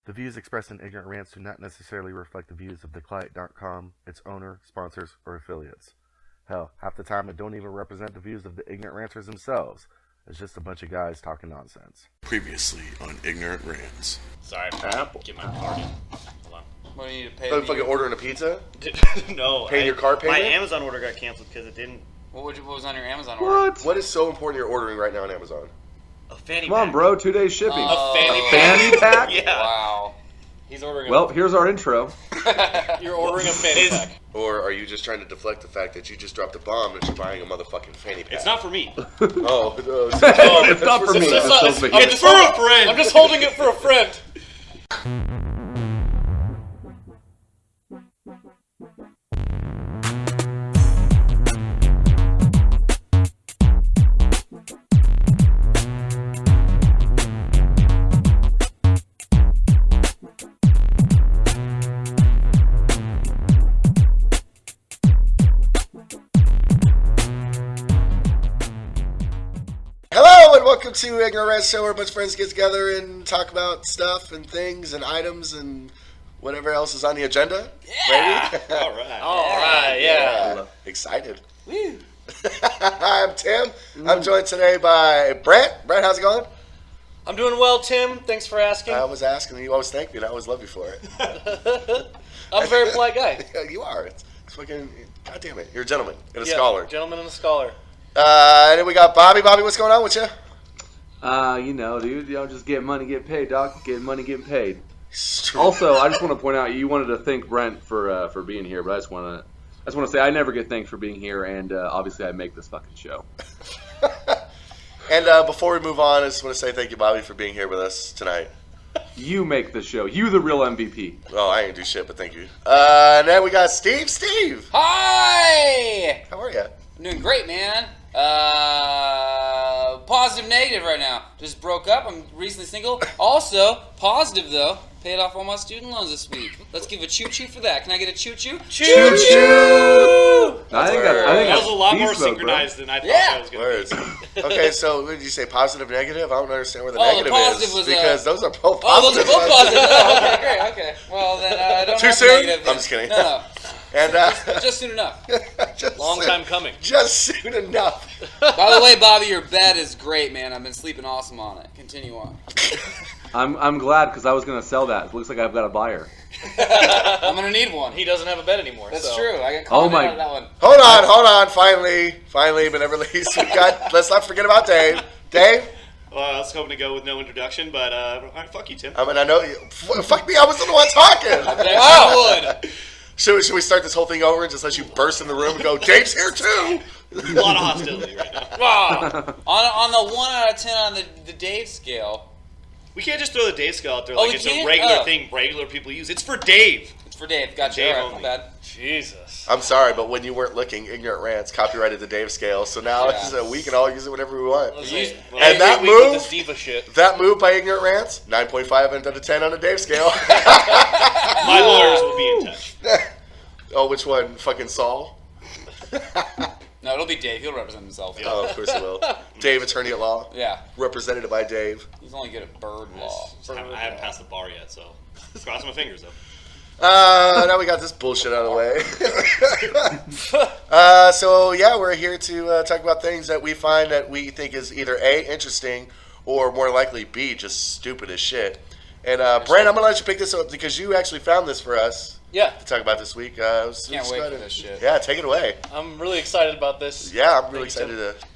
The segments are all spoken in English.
The views expressed in Ignorant Rants do not necessarily reflect the views of theclient.com, its owner, sponsors, or affiliates. Hell, half the time it don't even represent the views of the Ignorant Ranters themselves. It's just a bunch of guys talking nonsense. Previously on Ignorant Rants. Sorry, get my card in. Hold on. What do you need to pay? Oh, fucking ordering a pizza? No. Paying your car payment? My Amazon order got canceled because it didn't. What was on your Amazon order? What is so important you're ordering right now on Amazon? A fanny Come on, pack. bro. 2 days shipping. A fanny pack. Fanny pack? Yeah. Wow. He's ordering Well, here's our intro. You're ordering a fanny pack. Or are you just trying to deflect the fact that you just dropped a bomb that you're buying a motherfucking fanny pack? It's not for me. Oh, It's not for me. It's for a friend. I'm just holding it for a friend. Hello and welcome to Ignorant Rants Show, where a bunch of friends get together and talk about stuff and things and items and whatever else is on the agenda. Yeah. Ready? All right. Yeah. Excited. Woo. I'm Tim. I'm joined today by Brent. Brent, how's it going? I'm doing well, Tim. Thanks for asking. I was asking, you always thank me, and I always love you for it. I'm a very polite guy. You are. It's fucking, God damn it. You're a gentleman and a scholar. Gentleman and a scholar. And then we got Bobby. Bobby, what's going on with you? You know, dude. Just getting money, getting paid, doc. Getting money, getting paid. Also, I just want to point out, you wanted to thank Brent for being here, but I just want to say I never get thanked for being here, and obviously I make this fucking show. And before we move on, I just want to say thank you, Bobby, for being here with us tonight. You make the show. You the real MVP. Oh, I ain't do shit, but thank you. And then we got Steve. Steve, Hi. how are you? I'm doing great, man. Positive, negative right now. Just broke up. I'm recently single. Also, positive though. Paid off all my student loans this week. Let's give a choo-choo for that. Can I get a choo-choo? Choo-choo! I think That was a lot more beast mode, synchronized than I thought Yeah. that was going to Words. Okay, so what did you say? Positive, negative? I don't understand where the Oh, the negative positive is. was, because those are both Oh, those positive. are both positive. Oh, okay, great. Okay. Well, then I don't Too have soon? negative. I'm just kidding. No. And Just soon enough. just Long soon- time coming. Just soon enough. By the way, Bobby, your bed is great, man. I've been sleeping awesome on it. Continue on. I'm glad because I was gonna sell that. It looks like I've got a buyer. I'm gonna need one. He doesn't have a bed anymore. That's so. true. I got called Oh my- out on that one. Hold on. Finally, been released. We got. Let's not forget about Dave. Dave. Well, I was hoping to go with no introduction, but all right, fuck you, Tim. I mean, I know. Fuck me. I was the one talking. I would. Should we start this whole thing over and just let you burst in the room and go, Dave's here too? A lot of hostility right now. Wow. on the 1 out of 10 on the Dave scale. We can't just throw the Dave scale out there Oh, like we it's can't? a regular Oh. thing regular people use. It's for Dave. It's for Dave. Gotcha. Dave All right, only. my bad. Jesus. I'm sorry, but when you weren't looking, Ignorant Rants copyrighted the Dave scale, so now we can all use it whenever we want. And that move, This diva shit. that move by Ignorant Rants, 9.5 out of 10 on the Dave scale. My lawyers will be in touch. Oh, which one? Fucking Saul? No, it'll be Dave. He'll represent himself. Oh, of course he will. Dave, attorney at law, Yeah. represented by Dave. He's only good at bird law. I haven't passed the bar yet, so cross my fingers though. Now we got this bullshit out of the way. So yeah, we're here to talk about things that we find that we think is either A, interesting, or more likely B, just stupid as shit. And Brent, I'm gonna let you pick this up because you actually found this for us Yeah, to talk about this week. Can't wait for this shit. Yeah, take it away. I'm really excited about this. Yeah, I'm really Thank you, excited to.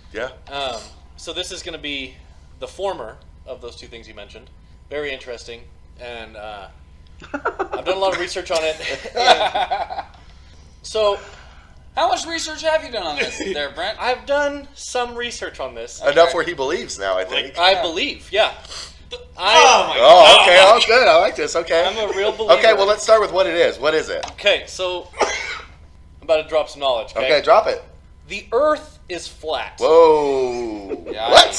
Yeah. So this is going to be the former of those two things you mentioned. Very interesting, and I've done a lot of research on it. So How much research have you done on this there, Brent? I've done some research on this. Enough where he believes now, I think. I believe, yeah. Oh my Oh, okay. Oh, good. I like this. Okay. I'm a real believer. Okay, well, let's start with what it is. What is it? Okay, so I'm about to drop some knowledge. Okay, drop it. The Earth is flat. Whoa. Yeah, What?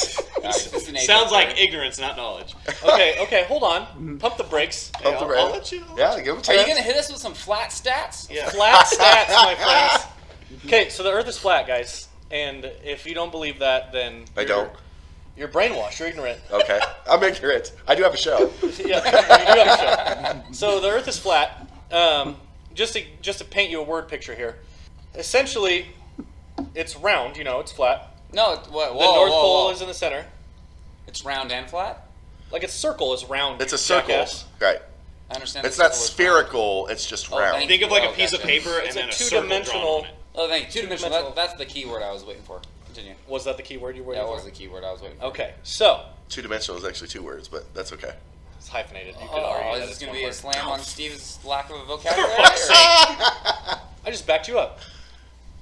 This is an Sounds eight-up like there. ignorance, not knowledge. Okay, hold on. Pump the brakes. Pump the I'll red. let you. Yeah, give it a Are you chance. gonna hit us with some flat stats? Yeah. Flat stats, my friends. Okay, so the Earth is flat, guys. And if you don't believe that, then I don't. You're brainwashed. You're ignorant. Okay, I'm ignorant. I do have a show. Yeah, you do have a show. So the Earth is flat. Just to paint you a word picture here. Essentially, it's round. It's flat. No, The North Pole is in the center. It's round and flat? Like a circle is round. It's a circle, jackass. right? I understand. It's the not circle is spherical. It's just round. thank Think you. of like Oh, a piece of gotcha. paper It's and then a a circle drawn two-dimensional. on it. Oh, thank you. Two-dimensional. Two-dimensional. That's the key word I was waiting for. Continue. Was that the key word you were waiting That for? was the key word I was waiting for. Okay, so Two-dimensional is actually 2 words, but that's okay. it's hyphenated. You could Oh, argue is that this it's going to one be a word. slam on Steve's lack of a vocabulary? I just backed you up.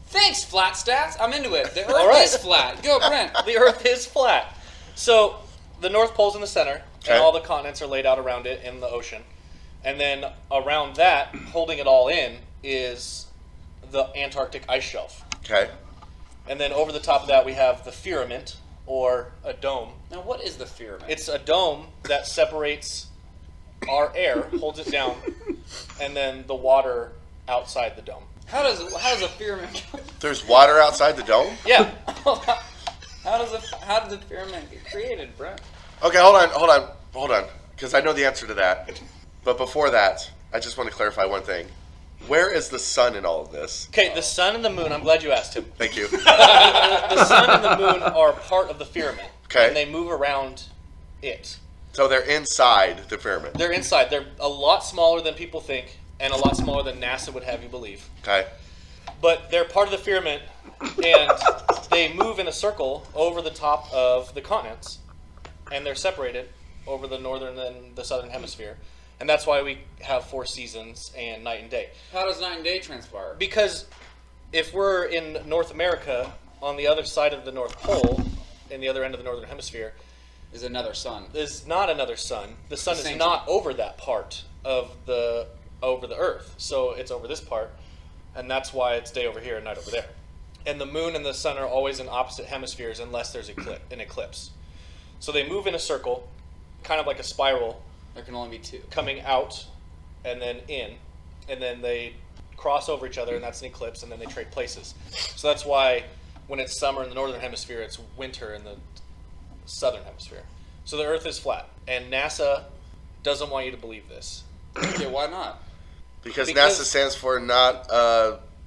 Thanks, Flat Stats. I'm into it. The Earth All right. is flat. Go, Brent. The Earth is flat. So the North Pole's in the center, Okay. and all the continents are laid out around it in the ocean. And then around that, holding it all in, is the Antarctic ice shelf. Okay. And then over the top of that, we have the firmament, or a dome. Now, what is the firmament? It's a dome that separates our air, holds it down, and then the water outside the dome. How does a firmament? There's water outside the dome? Yeah. How did the firmament get created, Brent? Okay, hold on. Because I know the answer to that. But before that, I just want to clarify one thing. Where is the sun in all of this? Okay, the sun and the moon, I'm glad you asked him. Thank you. The sun and the moon are part of the firmament. Okay. And they move around it. So they're inside the firmament. They're inside. They're a lot smaller than people think, and a lot smaller than NASA would have you believe. Okay. But they're part of the firmament, and they move in a circle over the top of the continents, and they're separated over the northern and the southern hemisphere. And that's why we have 4 seasons and night and day. How does night and day transpire? Because if we're in North America, on the other side of the North Pole, in the other end of the northern hemisphere, Is another sun. there's not another sun. The sun is Same not over that part of the Earth. So it's over this part, and that's why it's day over here and night over there. And the moon and the sun are always in opposite hemispheres unless there's an eclipse. So they move in a circle, kind of like a spiral, There can only be 2. coming out and then in, and then they cross over each other, and that's an eclipse, and then they trade places. So that's why when it's summer in the northern hemisphere, it's winter in the southern hemisphere. So the Earth is flat, and NASA doesn't want you to believe this. Okay, why not? Because Because- NASA stands for not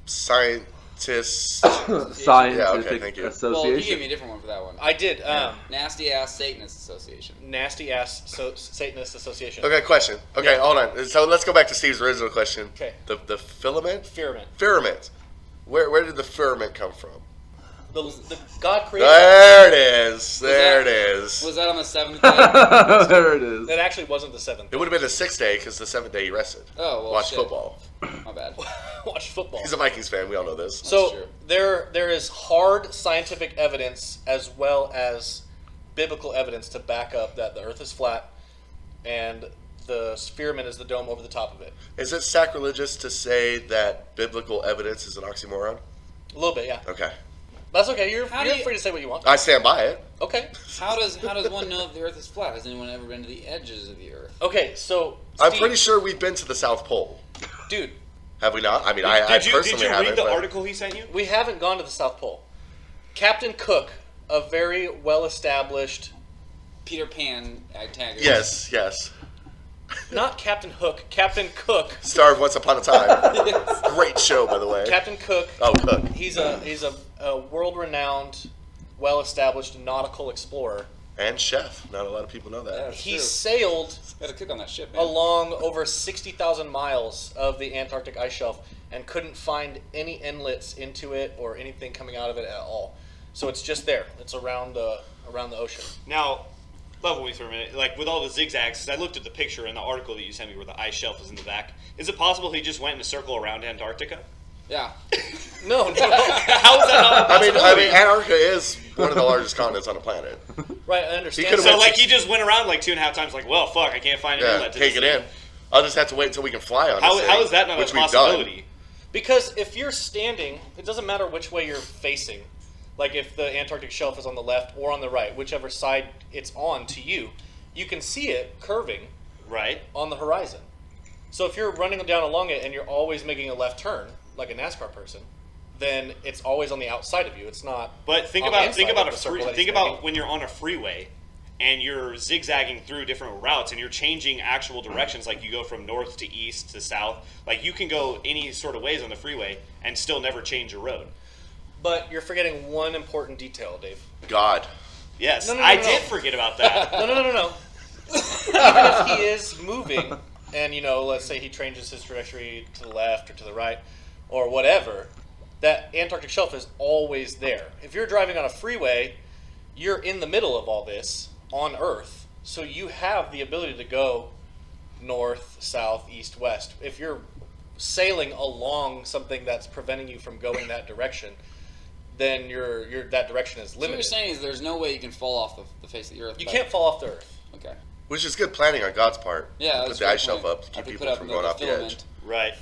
scientist. Scientific thank you. Association. Well, you gave me a different one for that one. I did. Nasty Ass Satanist Association. Nasty ass Satanist Association. Okay, question. Okay, Yeah. hold on. So let's go back to Steve's original question. Okay. The filament? Firmament. Firmament. Where did the firmament come from? The God created. There it is. There it is. Was that on the 7th day? There it is. It actually wasn't the 7th. It would have been the 6th day because the 7th day he rested. Oh, well, Watch shit. football. My bad. Watch football. He's a Vikings fan. We all know this. So true. there is hard scientific evidence as well as biblical evidence to back up that the Earth is flat and the firmament is the dome over the top of it. Is it sacrilegious to say that biblical evidence is an oxymoron? A little bit, yeah. Okay. That's okay. You're How do you're you- free to say what you want. I stand by it. Okay. How does one know if the Earth is flat? Has anyone ever been to the edges of the Earth? Okay. So I'm Steve, pretty sure we've been to the South Pole. dude, Have we not? I mean, I Did you personally haven't. read the but- article he sent you? we haven't gone to the South Pole. Captain Cook, a very well-established, Peter Pan Yes, antagonist. yes. not Captain Hook, Captain Cook. Star of Once Upon a Time. Great show, by the way. Captain Cook. Oh, Cook. He's a world-renowned, well-established nautical explorer. And chef. Not a lot of people know that. Yeah. That's He true. sailed Got to cook on that ship, man. along over 60,000 miles of the Antarctic ice shelf and couldn't find any inlets into it or anything coming out of it at all. So it's just there. It's around the ocean. Now, level with me for a minute. Like with all the zigzags, 'cause I looked at the picture in the article that you sent me where the ice shelf is in the back. Is it possible he just went in a circle around Antarctica? Yeah. No. How is that not a I mean, possibility? Antarctica is one of the largest continents on the planet. Right, I understand. He could've So went like he just went around like 2.5 times. Like, well, fuck, I can't find an Yeah, inlet to take this it thing. in. I'll just have to wait until we can fly on How, this how thing, is that not which a we've done. possibility? Because if you're standing, it doesn't matter which way you're facing. Like if the Antarctic shelf is on the left or on the right, whichever side it's on to you, you can see it curving Right. on the horizon. So if you're running down along it and you're always making a left turn, like a NASCAR person, then it's always on the outside of you. It's not. But think on the about inside of the circle that he's making. when you're on a freeway and you're zigzagging through different routes and you're changing actual directions, like you go from north to east to south. Like you can go any sort of ways on the freeway and still never change your road. But you're forgetting one important detail, Dave. God. Yes, No. I did forget about that. No. Even if he is moving, and let's say he changes his trajectory to the left or to the right, or whatever, that Antarctic shelf is always there. If you're driving on a freeway, you're in the middle of all this on Earth, so you have the ability to go north, south, east, west. If you're sailing along something that's preventing you from going that direction, then your that direction is So what limited. you're saying is there's no way you can fall off the face of the Earth. You can't fall off the Earth. Okay. Which is good planning on God's part. Yeah, Put that's the a good ice shelf point. up to I keep could people put up from another going off the edge. filament. Right.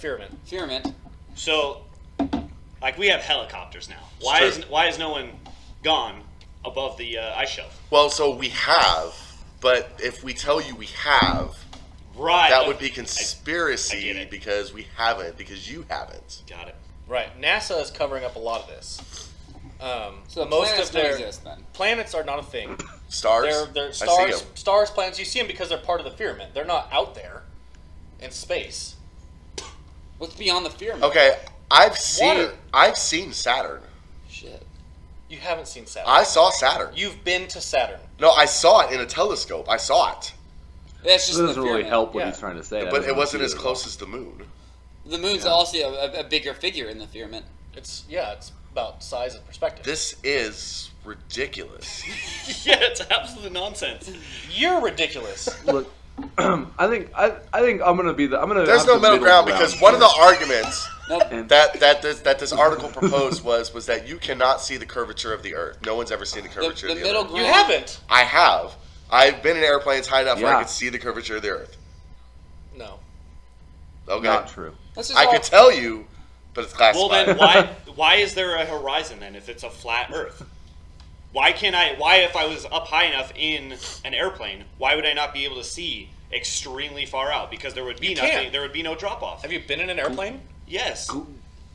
Firmament. So, like we have helicopters now. It's true. Why is no one gone above the ice shelf? Well, so we have, but if we tell you we have, Right. that would be I get conspiracy it. because we haven't, because you haven't. Got it. Right. NASA is covering up a lot of this. So Most planets of don't their exist then. planets are not a thing. Stars? They're I see stars. 'em. Stars, planets. You see them because they're part of the firmament. They're not out there in space. What's beyond the firmament? Okay, I've seen Water. Saturn. Shit. You haven't seen Saturn. I saw Saturn. You've been to Saturn. No, I saw it in a telescope. I saw it. That's just It the doesn't really firmament. help what Yeah. he's trying to say. But it wasn't as close as the moon. The moon's also a bigger figure in the firmament. It's about size and perspective. This is ridiculous. Yeah, it's absolute nonsense. You're ridiculous. Look, I think I'm gonna be I'm gonna. There's have no the middle ground because one of the here. arguments And- that this article proposed was that you cannot see the curvature of the Earth. No one's ever seen the curvature The of the middle Earth. ground. You haven't. I have. I've been in airplanes high enough where I Yeah. could see the curvature of the Earth. No. Okay. Not true. Let's just I all- could tell you, but it's Well, classified. then why is there a horizon then if it's a flat Earth? Why if I was up high enough in an airplane, why would I not be able to see extremely far out? Because there would be You nothing. can't. There would be no drop off. Have you been in an airplane? Yes.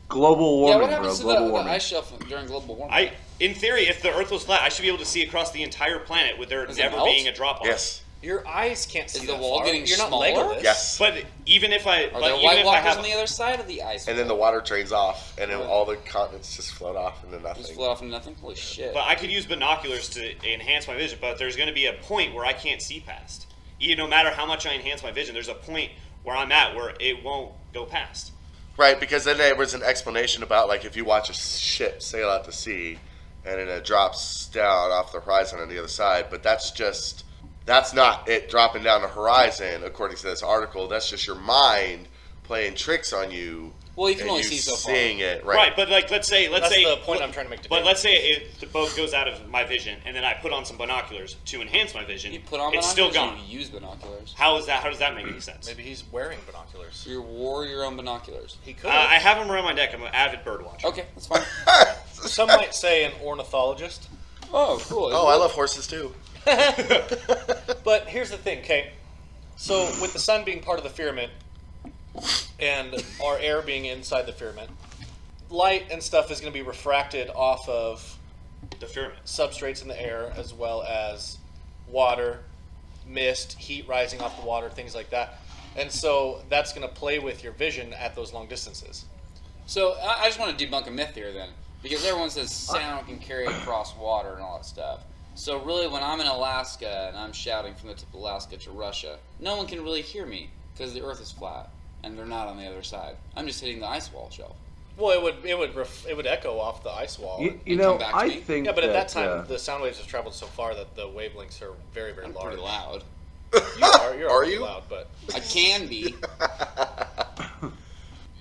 Global Yeah, warming, what bro. happens to Global the warming. ice shelf during global warming? In theory, if the Earth was flat, I should be able to see across the entire planet with there Does it never melt? being a drop off. Yes. Your eyes can't see Is the that wall far. getting You're not smaller? Legolas. Yes. But even if I, Are but there even White if I Walkers have, on the other side of the ice? And then the water drains off, and then Yeah. all the continents just float off into just nothing. float off into nothing. Holy shit! but I could use binoculars to enhance my vision. But there's going to be a point where I can't see past. No matter how much I enhance my vision, there's a point where I'm at where it won't go past. Right, because then there was an explanation about, like, if you watch a ship sail out to sea, and then it drops down off the horizon on the other side, but that's not it dropping down the horizon, according to this article. That's just your mind playing tricks on you. Well, you can and only see so far. seeing it, Right. right? But like, let's say, That's the point I'm trying to make today. But let's say the boat goes out of my vision, and then I put on some binoculars to enhance my vision. You put on it's binoculars. still or gone. You use binoculars. How is that? How does that make any sense? Maybe he's wearing binoculars. So you wore your own binoculars. He could. I have them around my neck. I'm an avid bird watcher. Okay, that's fine. Some might say an ornithologist. Oh, cool. Oh, I love horses too. But here's the thing, okay? So with the sun being part of the firmament and our air being inside the firmament, light and stuff is going to be refracted off of The firmament. substrates in the air as well as water, mist, heat rising off the water, things like that. And so that's going to play with your vision at those long distances. So I just want to debunk a myth here then, because everyone says sound can carry across water and all that stuff. So really, when I'm in Alaska and I'm shouting from the tip of Alaska to Russia, no one can really hear me because the Earth is flat and they're not on the other side. I'm just hitting the ice wall shelf. Well, it would echo off the ice wall. You And know, come back to I me? think. Yeah, but at that time, uh, the sound waves have traveled so far that the wavelengths are very, very large. Pretty loud. You're Are already you? loud, but I can be.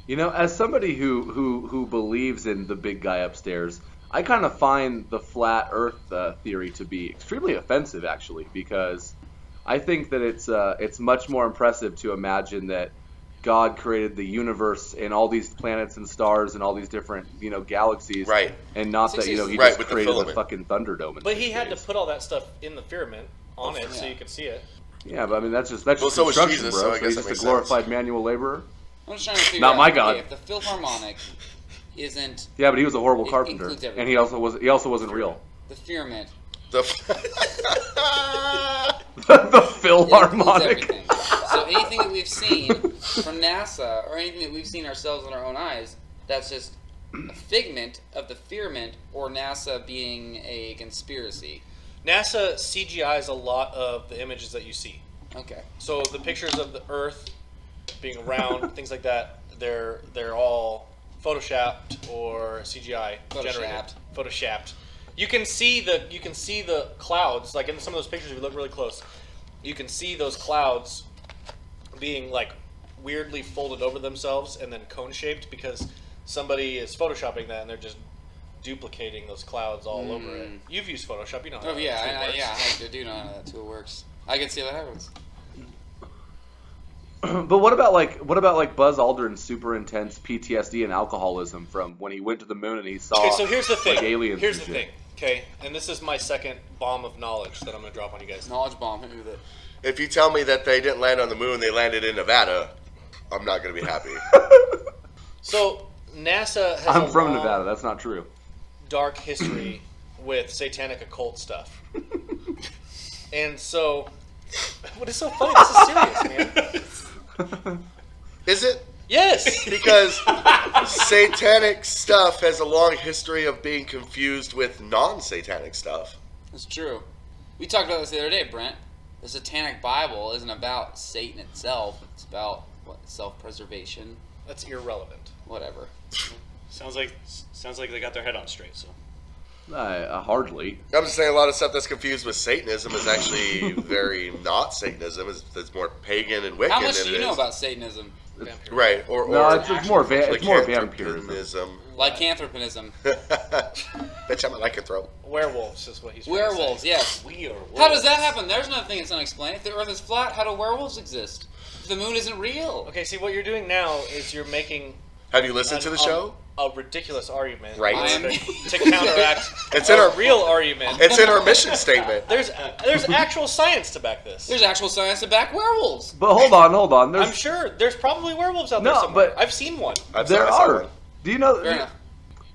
You know, as somebody who believes in the big guy upstairs, I kind of find the flat Earth theory to be extremely offensive, actually, because I think that it's much more impressive to imagine that God created the universe and all these planets and stars and all these different galaxies, Right. And not that he Right, just with the created the filament. fucking Thunderdome. in But he 6 had to days. put all that stuff in the firmament on it so yeah. you could see it. Yeah, but I mean that's just Well, so was construction, Jesus, bro. so I guess he's that just a makes glorified manual laborer. I'm just trying to figure Not out, my God. okay, if the Philharmonic isn't Yeah, but he was a horrible It carpenter, includes everything. and he also wasn't real. the firmament. The The It includes Philharmonic. everything. So anything that we've seen from NASA, or anything that we've seen ourselves in our own eyes, that's just a figment of the firmament, or NASA being a conspiracy. NASA CGIs a lot of the images that you see. Okay. So the pictures of the Earth being round, things like that, they're all photoshopped or CGI generated. Photoshopped. You can see the clouds, like in some of those pictures. If you look really close, you can see those clouds being like weirdly folded over themselves and then cone shaped because somebody is photoshopping that and they're just duplicating those clouds all over it. You've used Photoshop, you know how Oh yeah, that tool works. I do know how that tool works. I can see how that happens. But what about like Buzz Aldrin's super intense PTSD and alcoholism from when he went to the moon and he saw Okay, so here's the thing. like aliens Here's and the shit? thing. Okay, and this is my second bomb of knowledge that I'm gonna drop on you guys. Knowledge bomb. Hit me with it. If you tell me that they didn't land on the moon, they landed in Nevada, I'm not going to be happy. So NASA has I'm a from long, Nevada. That's not true. dark history with satanic occult stuff. And so, what is so funny? This is serious, man. Is it? Yes. Because satanic stuff has a long history of being confused with non-satanic stuff. That's true. We talked about this the other day, Brent. The Satanic Bible isn't about Satan itself. It's about self-preservation, That's irrelevant. whatever. Sounds like they got their head on straight. So Hardly. I'm just saying a lot of stuff that's confused with Satanism is actually very not Satanism. It's more pagan and Wiccan How much than do you it know is. about Satanism? Vampire. Right, or No, it's more vampirism. lycanthropism. Lycanthropism. Bitch, I'm a lycanthrope. Werewolves is what he's trying to say. Werewolves, yes. we are. How does that happen? There's nothing that's unexplained. If the Earth is flat, how do werewolves exist? If the moon isn't real. Okay, see what you're doing now is you're making Have you listened to the show? a ridiculous argument, Right. To counteract It's in a our real argument. It's in our mission statement. There's actual science to back this. There's actual science to back werewolves. But hold on. I'm sure there's probably werewolves out there No, somewhere. but- I've seen one. There are. Do you know Fair enough.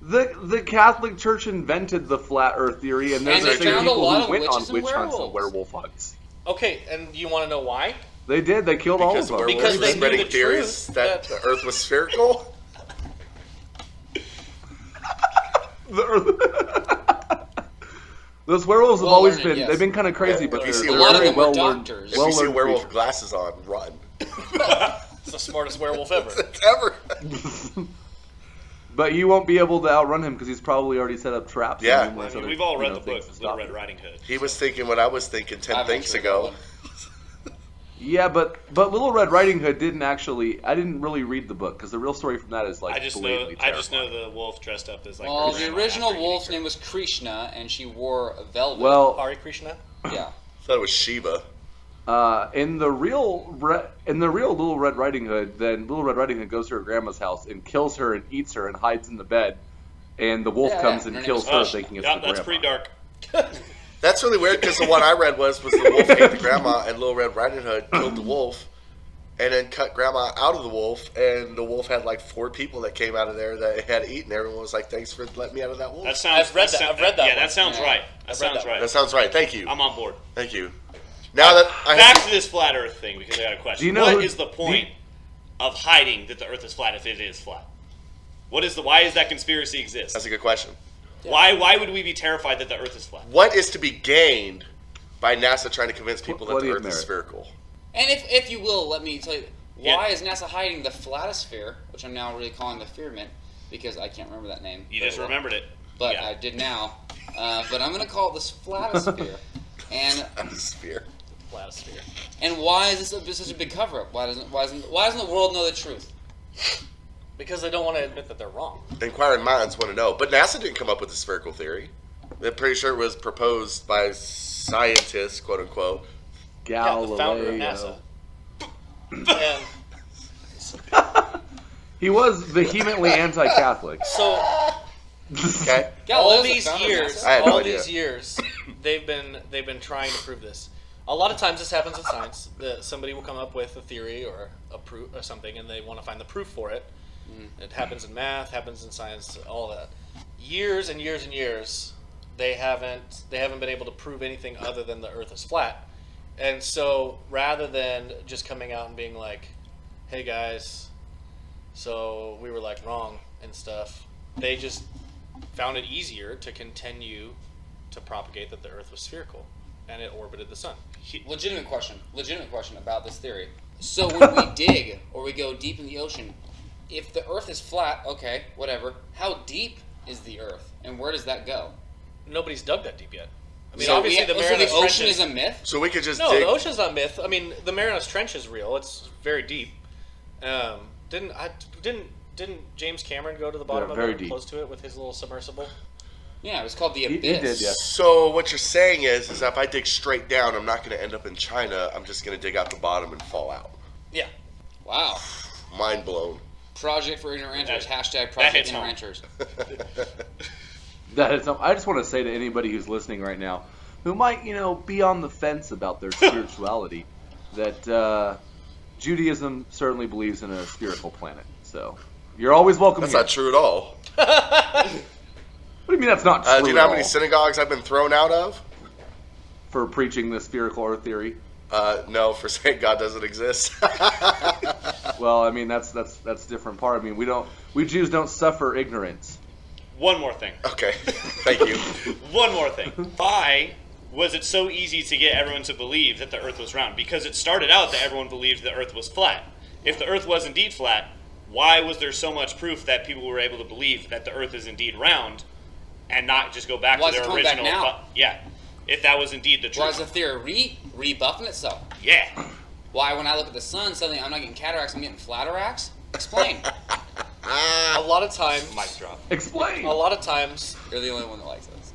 the Catholic Church invented the flat Earth theory, and there's And a they few found a people lot who of went on witches and witch hunts and werewolves. werewolf hunts. Okay, and you want to know why? They did. They killed all Because of them. Because werewolves they were knew spreading the theories truth that that- the Earth was spherical. The Earth- Those werewolves have Well always learned, been. yes. They've been kind of crazy, Yeah, but if you they're see a lot of very them were well learned. doctors. If you see Well-learned werewolf creatures. glasses on, run. It's the smartest werewolf ever. Ever. But you won't be able to outrun him because he's probably already set up traps. Yeah. and numerous I mean, other, we've all read the things book, to Little stop Red him. Riding Hood. He was thinking what I was thinking 10 I've thinks actually read ago. one. Yeah, but Little Red Riding Hood didn't actually. I didn't really read the book because the real story from that is like I just know blatantly the wolf dressed up as like. Well, her the grandma original after eating wolf's her. name was Krishna, and she wore a velvet. Well, Hare Krishna? yeah. I thought it was Shiva. in the real Little Red Riding Hood, then Little Red Riding Hood goes to her grandma's house and kills her and eats her and hides in the bed, and the wolf Yeah, comes yeah, and her kills name her, is- thinking it's Yeah, the that's grandma. pretty dark. That's really weird because the one I read was the wolf ate the grandma, and Little Red Riding Hood killed the wolf, and then cut grandma out of the wolf, and the wolf had like 4 people that came out of there that had eaten. Everyone was like, "Thanks for letting me out of that wolf." That sounds. I've read that- I've read that Yeah, one. that sounds Yeah. right. That I've read sounds that right. That sounds right. Thank you. I'm on board. Thank you. Now that I Back have to this flat Earth thing because I got a question. Do you know What who- is the point of hiding that the Earth is flat if it is flat? Why does that conspiracy exist? that's a good question. Why would we be terrified that the Earth is flat? What is to be gained by NASA trying to convince people that Plenty the of Earth is merit. spherical? And if you will, let me tell you, Yeah. why is NASA hiding the flattosphere, which I'm now really calling the firmament, because I can't remember that name. You very just well. remembered it. But Yeah. I did now. But I'm going to call it this flattosphere. and Sphere. Platosphere. and why is this such a big cover-up? Why doesn't the world know the truth? Because they don't want to admit that they're wrong. Inquiring minds want to know. But NASA didn't come up with the spherical theory. I'm pretty sure it was proposed by scientists, quote unquote. Yeah, Galileo. the founder of NASA. And He was vehemently anti-Catholic. so Okay. all Galileo's the these founder of years, NASA. I had no all idea. these years, they've been trying to prove this. A lot of times, this happens in science. That somebody will come up with a theory or a proof or something, and they want to find the proof for it. It happens in math, happens in science, all that. Years and years and years, they haven't been able to prove anything other than the Earth is flat. And so rather than just coming out and being like, hey guys, so we were like wrong and stuff, they just found it easier to continue to propagate that the Earth was spherical and it orbited the sun. Legitimate question about this theory. So when we dig or we go deep in the ocean, if the Earth is flat, okay, whatever, how deep is the Earth and where does that go? Nobody's dug that deep yet. I mean, So obviously the Marianas the ocean Trench is a myth? So we could just No, dig. the ocean's not myth. I mean, the Marianas Trench is real. It's very deep. Didn't James Cameron go to the bottom Yeah, of very it, deep. close to it with his little submersible? Yeah, it was called the He Abyss. did, yeah. So what you're saying is that if I dig straight down, I'm not going to end up in China. I'm just going to dig out the bottom and fall out. Yeah. Wow. Mind blown. Project for Ignorant Ranchers. That- Hashtag that Project hits Ignorant home. Ranchers. I just want to say to anybody who's listening right now, who might, be on the fence about their spirituality, that Judaism certainly believes in a spherical planet. So you're always welcome That's here. not true at all. What do you mean that's not true Do you know how at many all? synagogues I've been thrown out of? For preaching the spherical Earth theory? No, for saying God doesn't exist. Well, I mean that's different part. I mean we Jews don't suffer ignorance. One more thing. Okay, thank you. One more thing. Why was it so easy to get everyone to believe that the Earth was round? Because it started out that everyone believed the Earth was flat. If the Earth was indeed flat, why was there so much proof that people were able to believe that the Earth is indeed round and not just go back Why to is their it coming back original? now? Yeah, if that was indeed the Why truth. is the theory rebuffing itself? Yeah. Why, when I look at the sun, suddenly I'm not getting cataracts, I'm getting flataracts? Explain. A lot of times, Mic drop. Explain. a lot of times, You're the only one that likes this.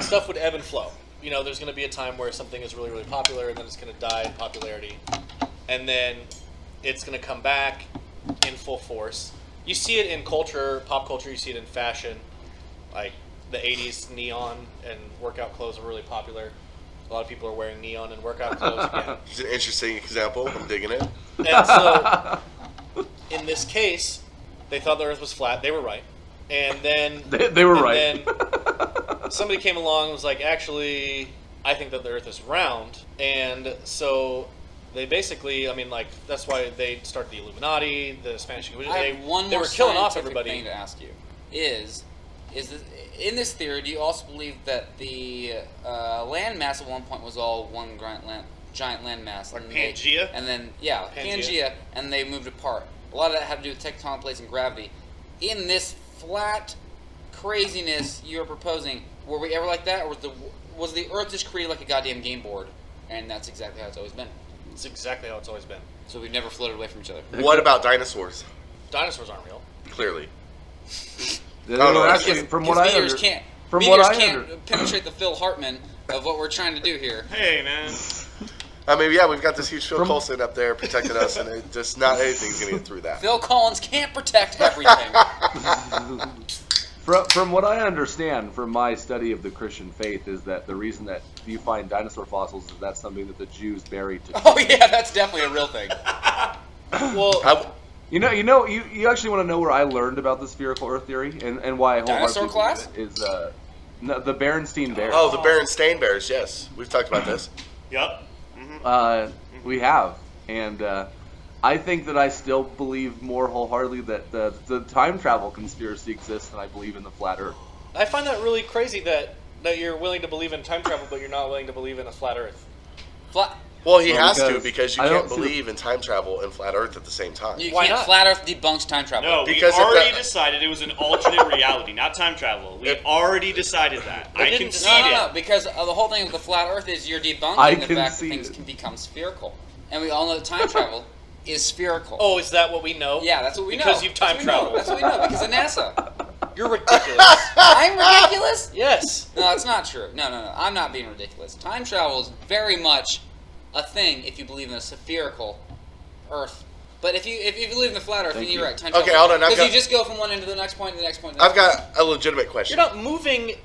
stuff would ebb and flow. There's going to be a time where something is really, really popular, and then it's going to die in popularity, and then it's going to come back in full force. You see it in culture, pop culture. You see it in fashion, like the '80s neon and workout clothes are really popular. A lot of people are wearing neon and workout clothes again. It's an interesting example. I'm digging it. And so, in this case, they thought the Earth was flat. They were right. And then They were right. Then somebody came along and was like, actually, I think that the Earth is round. And so they basically, that's why they started the Illuminati, the Spanish Inquisition. I have one they more were killing off scientific everybody. thing to ask you. Is this, in this theory, do you also believe that the land mass at one point was all one giant land mass? Like and Pangea? Pangea, and they moved apart. A lot of that had to do with tectonic plates and gravity. In this flat craziness you are proposing, were we ever like that, or was the Earth just created like a goddamn game board, and that's exactly how it's always been? It's exactly how it's always been. So we've never floated away from each other. What about dinosaurs? Dinosaurs aren't real. Clearly. They no, were no, actually, because from what I meteors under- can't. from Meteors what I can't under- penetrate the Phil Hartman of what we're trying to do here. Hey, man. We've got this huge Phil Coulson up there protecting us, and not anything's going to get through that. Phil Collins can't protect everything. From what I understand from my study of the Christian faith is that the reason that you find dinosaur fossils is that's something that the Jews buried to. Oh yeah, that's definitely a real thing. Well, You actually want to know where I learned about the spherical Earth theory and why I Dinosaur wholeheartedly class? believe it is the Berenstain Bears. Oh, the Berenstain Bears, yes. We've talked about this. Yep. We have, and I think that I still believe more wholeheartedly that the time travel conspiracy exists than I believe in the flat Earth. I find that really crazy that you're willing to believe in time travel, but you're not willing to believe in a flat Earth. Flat. Well, he Well, has to because because you I can't don't see believe in time travel and flat Earth at the same time. You Why can't. not? Flat Earth debunks time travel. No, Because we if already that- decided it was an alternate reality, not time travel. We already decided that. I didn't concede decide No, it. because the whole thing with the flat Earth is you're debunking I the fact that concede things it. can become spherical, and we all know that time travel is spherical. Oh, is that what we know? yeah, that's what we know. Because you've time That's what we know. traveled. That's what we know because of NASA. You're ridiculous. I'm ridiculous. Yes. No, it's not true. No. I'm not being ridiculous. Time travel is very much a thing if you believe in a spherical Earth. But if you believe in the flat Earth, then you're right. Time Okay, travel. hold on, I've Because you got- just go from one end to the next point, to the next point. To the I've next point. got a legitimate question. You're not moving.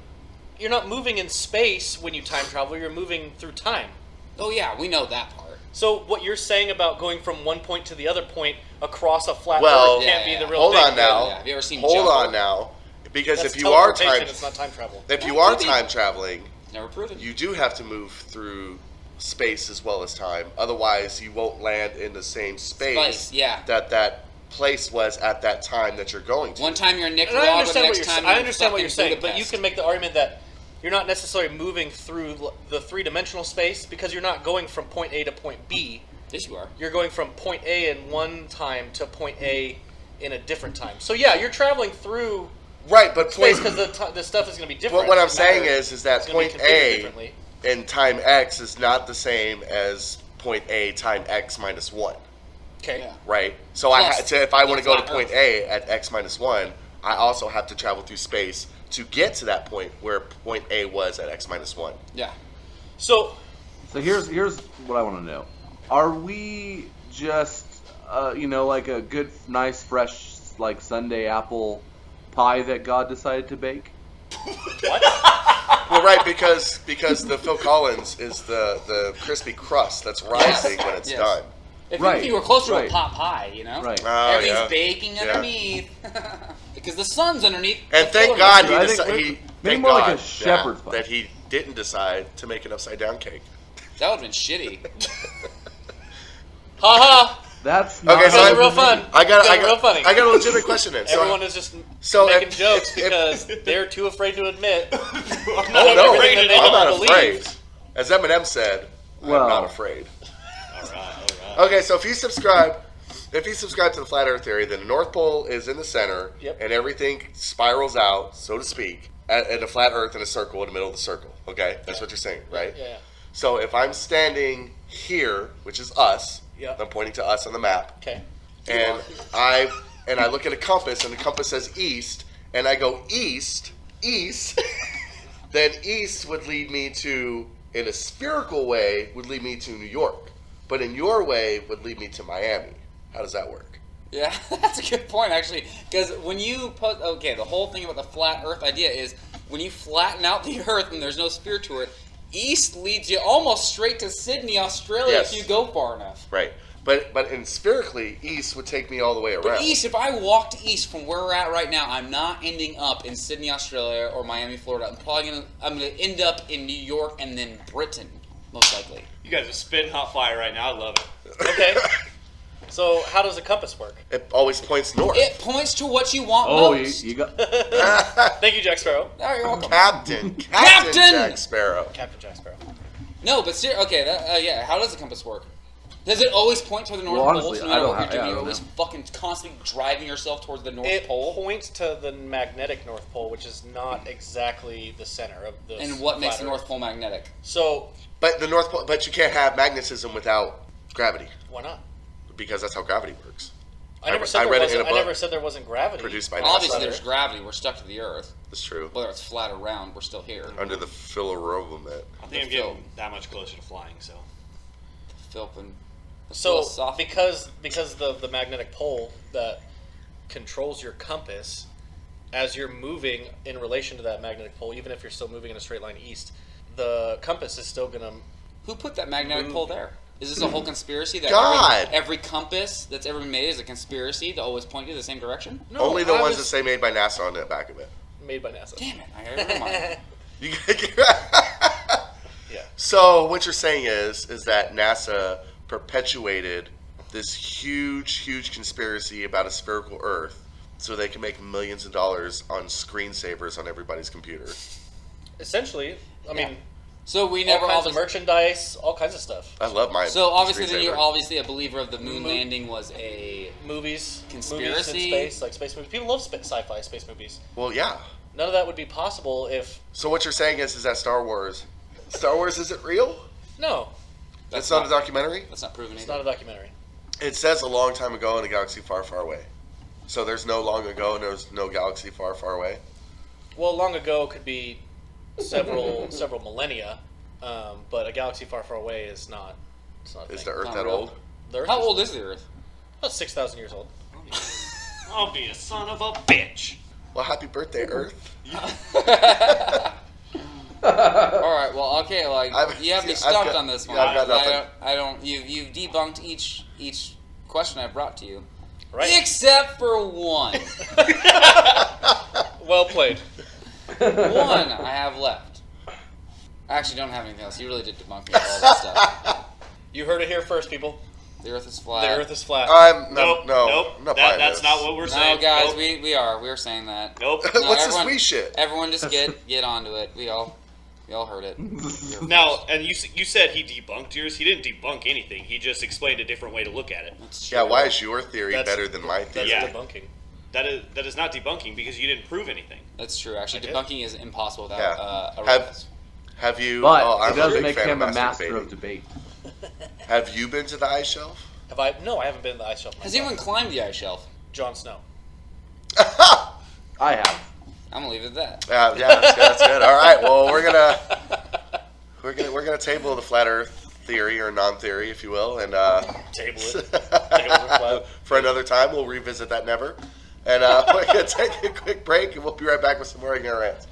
You're not moving in space when you time travel. You're moving through time. Oh yeah, we know that part. So what you're saying about going from one point to the other point across a flat Well, Earth can't be the real hold thing. on now. Yeah. Have you ever seen Hold Jumper? on now. Because That's if you are teleportation, time, it's not time travel. if you Yeah, are could be. time traveling, Never proven. you do have to move through space as well as time. Otherwise, you won't land in the same space yeah. that place was at that time that you're going to. One time you're in And I Nicaragua, the understand what next you're time saying. you're I understand what you're saying, but you Budapest. can make the argument that you're not necessarily moving through the three-dimensional space because you're not going from point A to point B. Yes, you are. You're going from point A in one time to point A in a different time. So yeah, you're traveling through Right, but space point, because the stuff is going to be different. but what I'm It doesn't matter. saying is that It's gonna be point configured A differently. in time X is not the same as point A time X minus 1. Okay. Yeah. Right? So Plus, if I want to go to flat point Earth. A at X minus 1, I also have to travel through space to get to that point where point A was at X minus 1. Yeah. So So here's what I want to know: are we just like a good, nice, fresh like Sunday apple pie that God decided to bake? what? Well, right, because the Phil Collins is the crispy crust that's rising when it's Yes. done. If Right, you were closer right. to a pot pie, you know? Right. Oh, Everything's yeah. baking Yeah. underneath. Because the sun's underneath. And the thank filler God mustard. I think maybe thank more like God, a shepherd's pie. that he didn't decide to make an upside down cake. That would have been shitty. Ha ha! That's not Okay, so That I- was real fun. I got That was real funny. I got a legitimate question in. Everyone is just so making if- jokes if- because they're too afraid to admit. Oh no, everything that they I'm don't not believe. afraid. As Eminem said, Well- I'm not afraid. All right. Okay, so if you subscribe to the flat Earth theory, then the North Pole is in the center, Yep. and everything spirals out, so to speak, at a flat Earth in a circle in the middle of the circle. Okay, that's what you're saying, right? Yeah. So if I'm standing here, which is us, Yeah. I'm pointing to us on the map, Okay. and I look at a compass, and the compass says east, and I go east, then east would lead me to, in a spherical way, would lead me to New York, but in your way would lead me to Miami. How does that work? Yeah, that's a good point, actually. Because when you put, the whole thing about the flat Earth idea is when you flatten out the Earth and there's no sphere to it, east leads you almost straight to Sydney, Australia, Yes. if you go far enough. Right. But in spherically, east would take me all the way around. But east, if I walked east from where we're at right now, I'm not ending up in Sydney, Australia, or Miami, Florida. I'm gonna end up in New York and then Britain, most likely. You guys are spitting hot fire right now. I love it. Okay. So how does a compass work? It always points north. It points to what you want Oh, most. you got. Thank you, Jack Sparrow. Oh, you're welcome. Captain Captain! Jack Sparrow. Captain Jack Sparrow. No, but how does the compass work? Does it always point toward the North Well, Pole? honestly, So I no matter don't what ha- you're doing, yeah, I you're don't always know. fucking constantly driving yourself towards the North It Pole. points to the magnetic North Pole, which is not exactly the center of the. And what makes flat the Earth. North Pole magnetic? So But the North Pole, but you can't have magnetism without gravity, why not? because that's how gravity works. I never I said there read it wasn't. in a I book never said there wasn't gravity. Produced by NASA. Obviously, there's gravity. We're stuck to the Earth. That's true. Whether it's flat or round, we're still here. Under the firmament. I think I'm getting that much closer to flying. So Filth and So philosophical. because the magnetic pole that controls your compass, as you're moving in relation to that magnetic pole, even if you're still moving in a straight line east, the compass is still gonna. Who put that magnetic pole there? Is this a whole conspiracy that God! every compass that's ever been made is a conspiracy to always point you the same direction? No, Only the I ones was that say made by NASA on the back of it. made by NASA. Damn it! Never mind. You- Yeah. So what you're saying is that NASA perpetuated this huge conspiracy about a spherical Earth, so they can make millions of dollars on screensavers on everybody's computer. Essentially, I Yeah. mean, So we all never kinds of obviously. merchandise, all kinds of stuff. I love my. So obviously, then screensaver. you're obviously a believer of the moon landing was a. Movies, Conspiracy? movies in space, like space movies. People love sci-fi space movies. Well, yeah. None of that would be possible if So what you're saying is that Star Wars isn't real? no, That's not a documentary? That's not proven it's either. not a documentary. It says a long time ago in a galaxy far, far away. So there's no long ago and there's no galaxy far, far away. Well, long ago could be several millennia, but a galaxy far, far away is not. It's not. A Is thing. the Earth Not that real. old? The Earth How old is the Earth? About 6,000 years old. I'll be a son of a bitch. Well, happy birthday, Earth. All right. Well, okay. Like you have me stumped on this one. I've got nothing. I don't. You've debunked each question I brought to you, Right. except for one. Well played. One I have left. I actually don't have anything else. You really did debunk me with all that stuff. You heard it here first, people. The Earth is flat. The Earth is flat. Nope. I'm not buying That's this. not what we're saying. No, guys, Nope. we're saying that. Nope. No, What's everyone, this we shit? Everyone, just get onto it. We all heard it. Now, and you said he debunked yours. He didn't debunk anything. He just explained a different way to look at it. That's Yeah, true. why is your theory That's- better than my theory? Yeah. Debunking. That is not debunking because you didn't prove anything. That's true. Actually, I did. debunking is impossible without Yeah. a Have- reference. Have you? But I'm it does a big make fan him a master master debating. of debate. Have you been to the ice shelf? Have I? No, I haven't been to the ice shelf. Has myself. anyone climbed the ice shelf? Jon Snow. I have. I'm gonna leave it at that. Yeah, that's good. All right, well, we're gonna table the flat Earth theory or non-theory, if you will, and Table it. for another time we'll revisit that never. And we're gonna take a quick break, and we'll be right back with some more ignorant rants.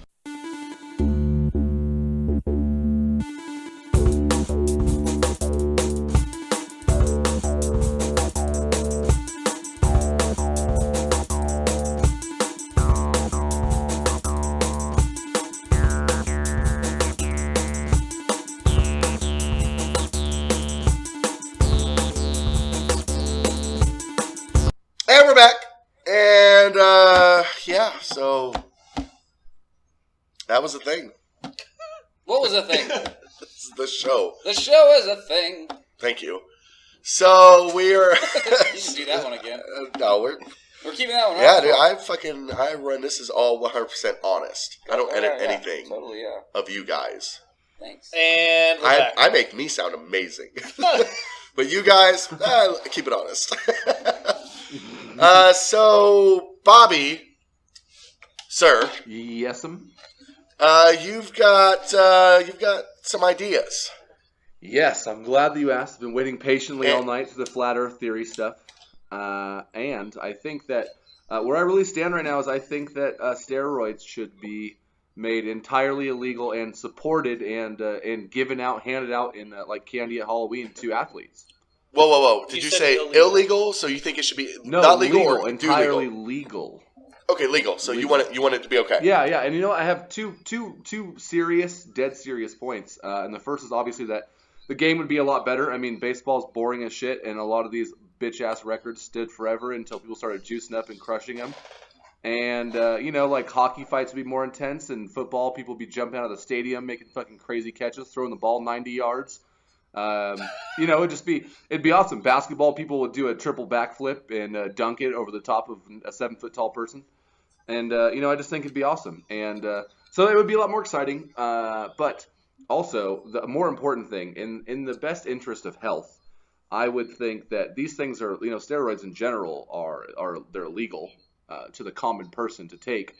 And we're back. And yeah, so that was the thing. What was the thing? This is the show. The show is a thing. Thank you. So we are. You can do that one again. No, we're. We're keeping that one. Yeah, up. dude. I run. This is all 100% honest. I don't edit Yeah, anything Totally, yeah. of you guys. Thanks. And we're back. I make me sound amazing, but you guys keep it honest. So Bobby, sir, Yes'm. you've got some ideas. Yes, I'm glad that you asked. I've been waiting patiently And- all night for the flat Earth theory stuff. And I think that where I really stand right now is I think that steroids should be made entirely illegal and supported and given out, handed out in like candy at Halloween to athletes. Whoa! Did you said say illegal. illegal? So you think it should be No, not legal, legal, or entirely do legal? legal. Okay, legal. So Legal. you want it to be okay? Yeah, and you know what? I have two serious, dead serious points. And the first is obviously that the game would be a lot better. I mean, baseball's boring as shit, and a lot of these bitch-ass records stood forever until people started juicing up and crushing them. And, like hockey fights would be more intense, and football, people would be jumping out of the stadium, making fucking crazy catches, throwing the ball 90 yards. It'd be awesome. Basketball, people would do a triple backflip and dunk it over the top of a 7-foot tall person. And, I just think it'd be awesome. And so it would be a lot more exciting. But also, the more important thing, in the best interest of health, I would think that these things are, steroids in general they're illegal to the common person to take.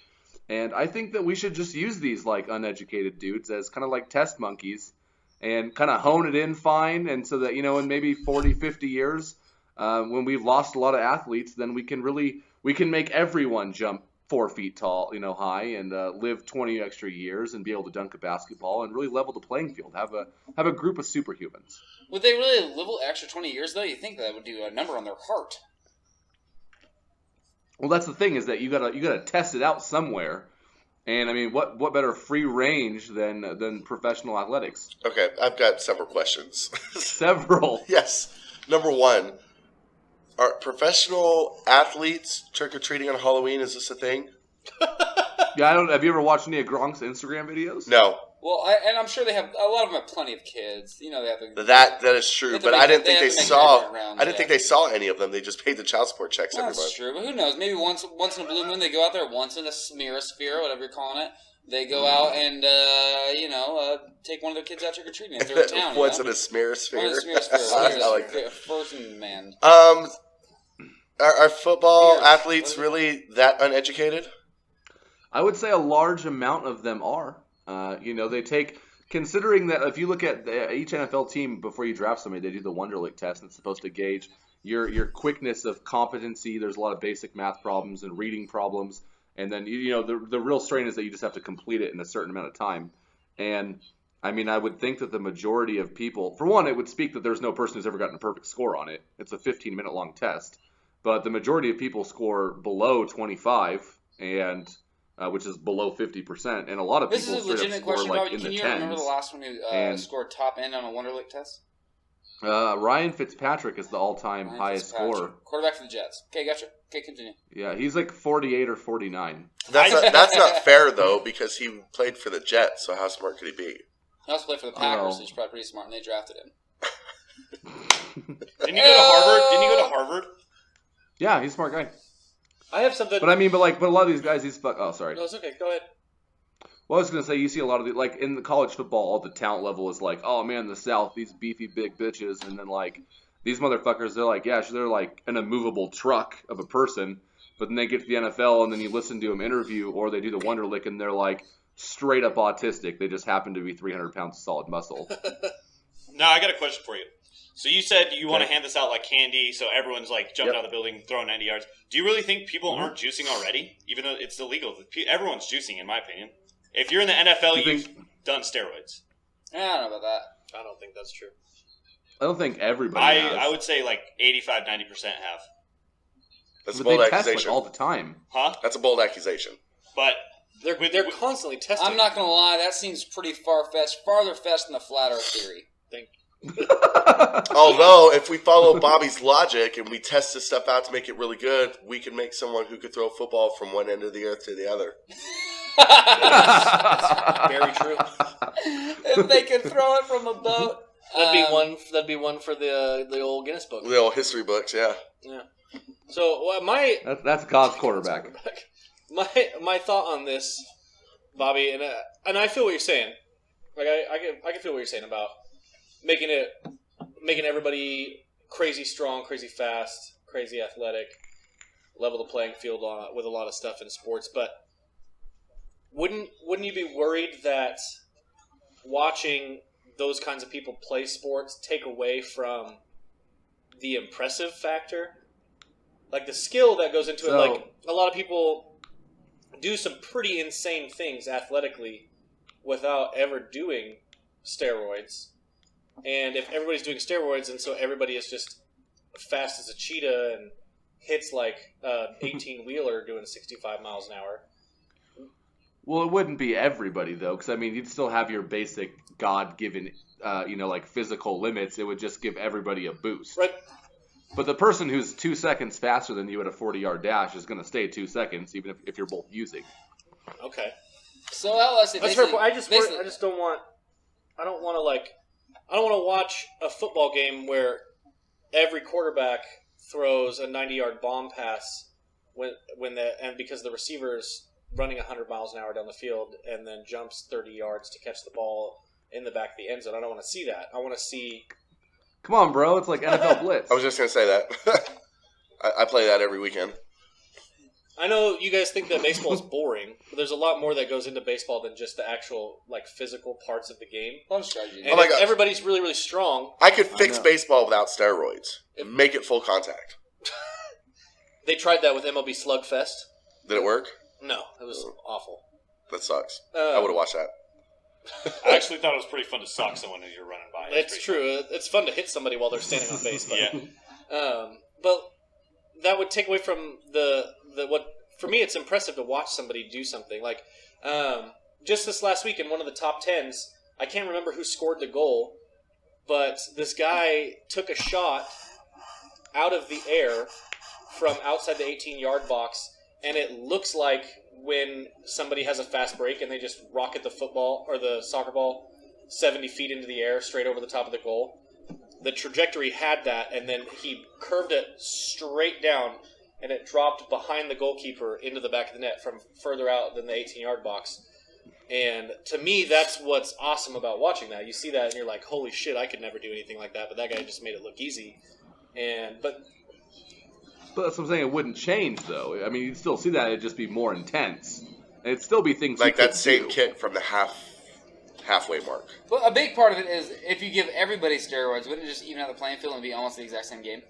And I think that we should just use these like uneducated dudes as kind of like test monkeys and kind of hone it in fine. And so that, in maybe 40, 50 years, when we've lost a lot of athletes, then we can make everyone jump 4 feet tall, high, and live 20 extra years and be able to dunk a basketball and really level the playing field. Have a group of superhumans. Would they really live an extra 20 years, though? You think that would do a number on their heart. Well, that's the thing is that you gotta test it out somewhere. And I mean, what better free range than professional athletics? Okay, I've got several questions. Several. Yes. Number one, are professional athletes trick-or-treating on Halloween? Is this a thing? Yeah, have you ever watched any of Gronk's Instagram videos? No. Well, and I'm sure they have a lot of them have plenty of kids. They have That is true, They have to but make- I didn't they think have they to make saw. different rounds, I didn't think yeah. they saw any of them. They just paid the child support checks every That's month. true, but who knows? Maybe once in a blue moon they go out there. Once in a sphere, whatever you're calling it, they go out and take one of their kids out trick or treating if they're in town. Once in a smear sphere. One in a smear sphere. I like that. First man. Are football Yes. athletes really that uneducated? I would say a large amount of them are. They take, considering that if you look at each NFL team before you draft somebody, they do the Wonderlic test. And it's supposed to gauge your quickness of competency. There's a lot of basic math problems and reading problems. And then, the real strain is that you just have to complete it in a certain amount of time. And I mean, I would think that the majority of people, for one, it would speak that there's no person who's ever gotten a perfect score on it. It's a 15-minute long test. But the majority of people score below 25, and which is below 50%. And a lot of This people is a legitimate question, like Bobby. in Can the you 10s. remember the last one who scored top end on a Wonderlic test? Ryan Fitzpatrick is the all-time highest scorer. Quarterback for the Jets. Okay, gotcha. Okay, continue. Yeah, he's like 48 or 49. That's not fair though, because he played for the Jets. So how smart could he be? He also played for the Packers, so he's probably pretty smart, and they drafted him. Didn't you go to Harvard? Didn't you go to Harvard? Yeah, he's a smart guy. I have something. But I mean, but a lot of these guys, oh, sorry. No, it's okay. Go ahead. Well, I was going to say, you see a lot of the, like, in the college football, the talent level is like, oh, man, the South, these beefy big bitches. And then, like, these motherfuckers, they're like, yeah, they're like an immovable truck of a person. But then they get to the NFL, and then you listen to them interview, or they do the Wonderlic, and they're like straight up autistic. They just happen to be 300 pounds of solid muscle. Now, I got a question for you. So you said you want to hand this out like candy, so everyone's like jumping out of the building, throwing 90 yards. Do you really think people aren't juicing already, even though it's illegal? Everyone's juicing, in my opinion. If you're in the NFL, you've done steroids. I don't know about that. I don't think that's true. I don't think everybody has. I would say like 85, 90% have. That's a But bold they test accusation. like all the time. Huh? That's a bold accusation. But They're constantly testing. I'm not going to lie, that seems pretty far-fetched, farther-fetched than the flat earth theory. Although, if we follow Bobby's logic and we test this stuff out to make it really good, we can make someone who could throw a football from one end of the earth to the other. Very true. If they could throw it from a boat. That'd be one for the old Guinness book. The old history books, yeah. Yeah. So That's God's quarterback. my thought on this, Bobby, and I feel what you're saying. Like I can feel what you're saying about making everybody crazy strong, crazy fast, crazy athletic, level the playing field with a lot of stuff in sports. But wouldn't you be worried that watching those kinds of people play sports take away from the impressive factor? Like the skill that goes into it. Like a lot of people do some pretty insane things athletically without ever doing steroids. And if everybody's doing steroids and so everybody is just fast as a cheetah and hits like 18-wheeler doing 65 miles an hour. Well, it wouldn't be everybody, though, because, I mean, you'd still have your basic God-given, like physical limits. It would just give everybody a boost. Right. But the person who's 2 seconds faster than you at a 40-yard dash is going to stay 2 seconds, even if you're both using. Okay. So LS, That's fair. I don't want to watch a football game where every quarterback throws a 90-yard bomb pass because the receiver's running 100 miles an hour down the field and then jumps 30 yards to catch the ball in the back of the end zone. I don't want to see that. I want to see. Come on, bro. It's like NFL Blitz. I was just going to say that. I play that every weekend. I know you guys think that baseball is boring, but there's a lot more that goes into baseball than just the actual physical parts of the game. I'm strategy. And if everybody's really, really strong. I could fix baseball without steroids. Make it full contact. They tried that with MLB Slugfest. Did it work? No, it was awful. That sucks. I would have watched that. I actually thought it was pretty fun to sock someone as you're running by. It's true. It's fun to hit somebody while they're standing on base. But, yeah. But that would take away from what for me. It's impressive to watch somebody do something like just this last week in one of the top 10s. I can't remember who scored the goal, but this guy took a shot out of the air from outside the 18-yard box. And it looks like when somebody has a fast break and they just rocket the football or the soccer ball 70 feet into the air straight over the top of the goal. The trajectory had that, and then he curved it straight down, and it dropped behind the goalkeeper into the back of the net from further out than the 18-yard box. And to me, that's what's awesome about watching that. You see that, and you're like, holy shit, I could never do anything like that, but that guy just made it look easy. But that's what I'm saying. It wouldn't change, though. I mean, you'd still see that. It'd just be more intense. And it'd still be things like you that could same do. kick from the halfway mark. But a big part of it is if you give everybody steroids, wouldn't it just even out the playing field and be almost the exact same game?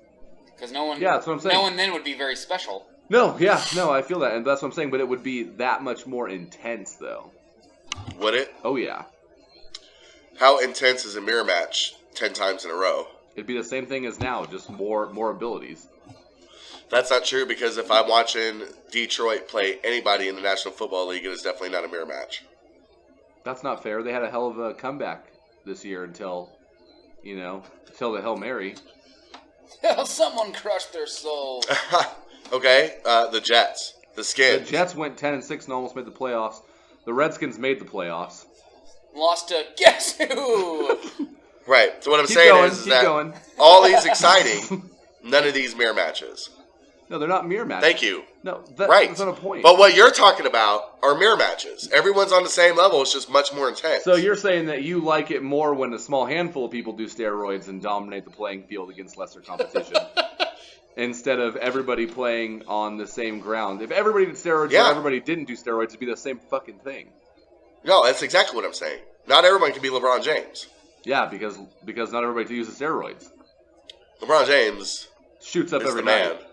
Because no one, that's what I'm saying. No one then would be very special. No, I feel that, and that's what I'm saying. But it would be that much more intense, though. Would it? Oh yeah. How intense is a mirror match 10 times in a row? It'd be the same thing as now, just more abilities. That's not true because if I'm watching Detroit play anybody in the National Football League, it is definitely not a mirror match. That's not fair. They had a hell of a comeback this year until the Hail Mary. Someone crushed their soul. Okay, the Jets. The Skins. The Jets went 10-6 and almost made the playoffs. The Redskins made the playoffs. Lost to guess who? Right. So what I'm Keep saying going, is keep that going. all these exciting, none of these mirror matches. No, they're not mirror matches. Thank you. No, Right. that's not a point. But what you're talking about are mirror matches. Everyone's on the same level. It's just much more intense. So you're saying that you like it more when a small handful of people do steroids and dominate the playing field against lesser competition, instead of everybody playing on the same ground. If everybody did steroids Yeah. or everybody didn't do steroids, it'd be the same fucking thing. No, that's exactly what I'm saying. Not everyone can be LeBron James. Yeah, because not everybody uses steroids. LeBron James Shoots up is every the man. night.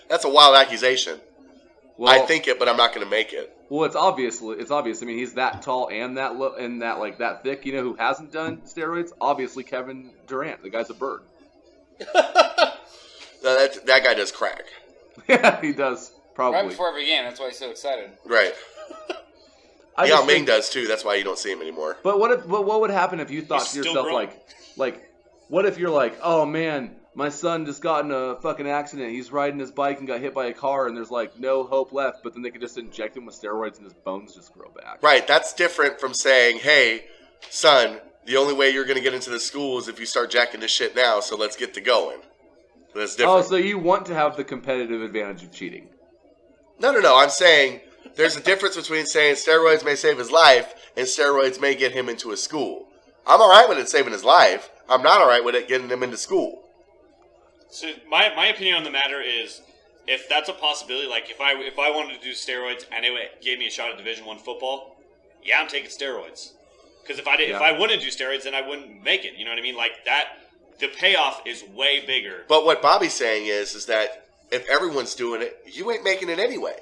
That's a wild accusation. Well, I think it, but I'm not going to make it. Well, it's obvious. I mean, he's that tall and that thick. You know who hasn't done steroids? Obviously, Kevin Durant. The guy's a bird. That guy does crack. Yeah, he does. Probably. Right before every game. That's why he's so excited. Right. I Yao just Ming think- does too. That's why you don't see him anymore. But what would happen if you thought He's to still yourself growing. like, what if you're like, oh man, my son just got in a fucking accident. He's riding his bike and got hit by a car, and there's like no hope left. But then they could just inject him with steroids, and his bones just grow back. Right. That's different from saying, hey, son, the only way you're going to get into the school is if you start jacking this shit now, so let's get to going. That's different. Oh, so you want to have the competitive advantage of cheating? No. I'm saying there's a difference between saying steroids may save his life and steroids may get him into a school. I'm all right with it saving his life. I'm not all right with it getting him into school. So my opinion on the matter is, if that's a possibility, like if I wanted to do steroids and it gave me a shot at Division I football, yeah, I'm taking steroids. Because if I wouldn't do steroids, then I wouldn't make it. You know what I mean? Like that, the payoff is way bigger. But what Bobby's saying is that if everyone's doing it, you ain't making it anyway.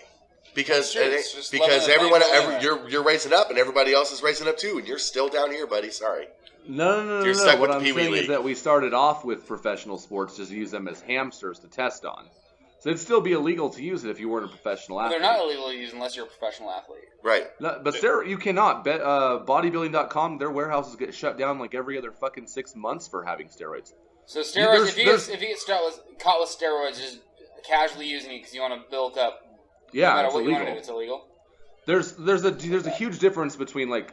Because Sure, it's just because letting it everyone go. you're racing up and everybody else is racing up too, and you're still down here, buddy. Sorry. No. You're stuck What with I'm the Pee Wee saying is League. that we started off with professional sports just to use them as hamsters to test on. So it'd still be illegal to use it if you weren't a professional They're athlete. not illegal to use unless you're a professional athlete. Right. No, but you cannot. Bodybuilding.com, their warehouses get shut down like every other fucking 6 months for having steroids. So steroids, if you there's- get caught with steroids, just casually using it because you want to build up. Yeah, no matter it's what you want to illegal. do, it's illegal. There's a huge difference between kind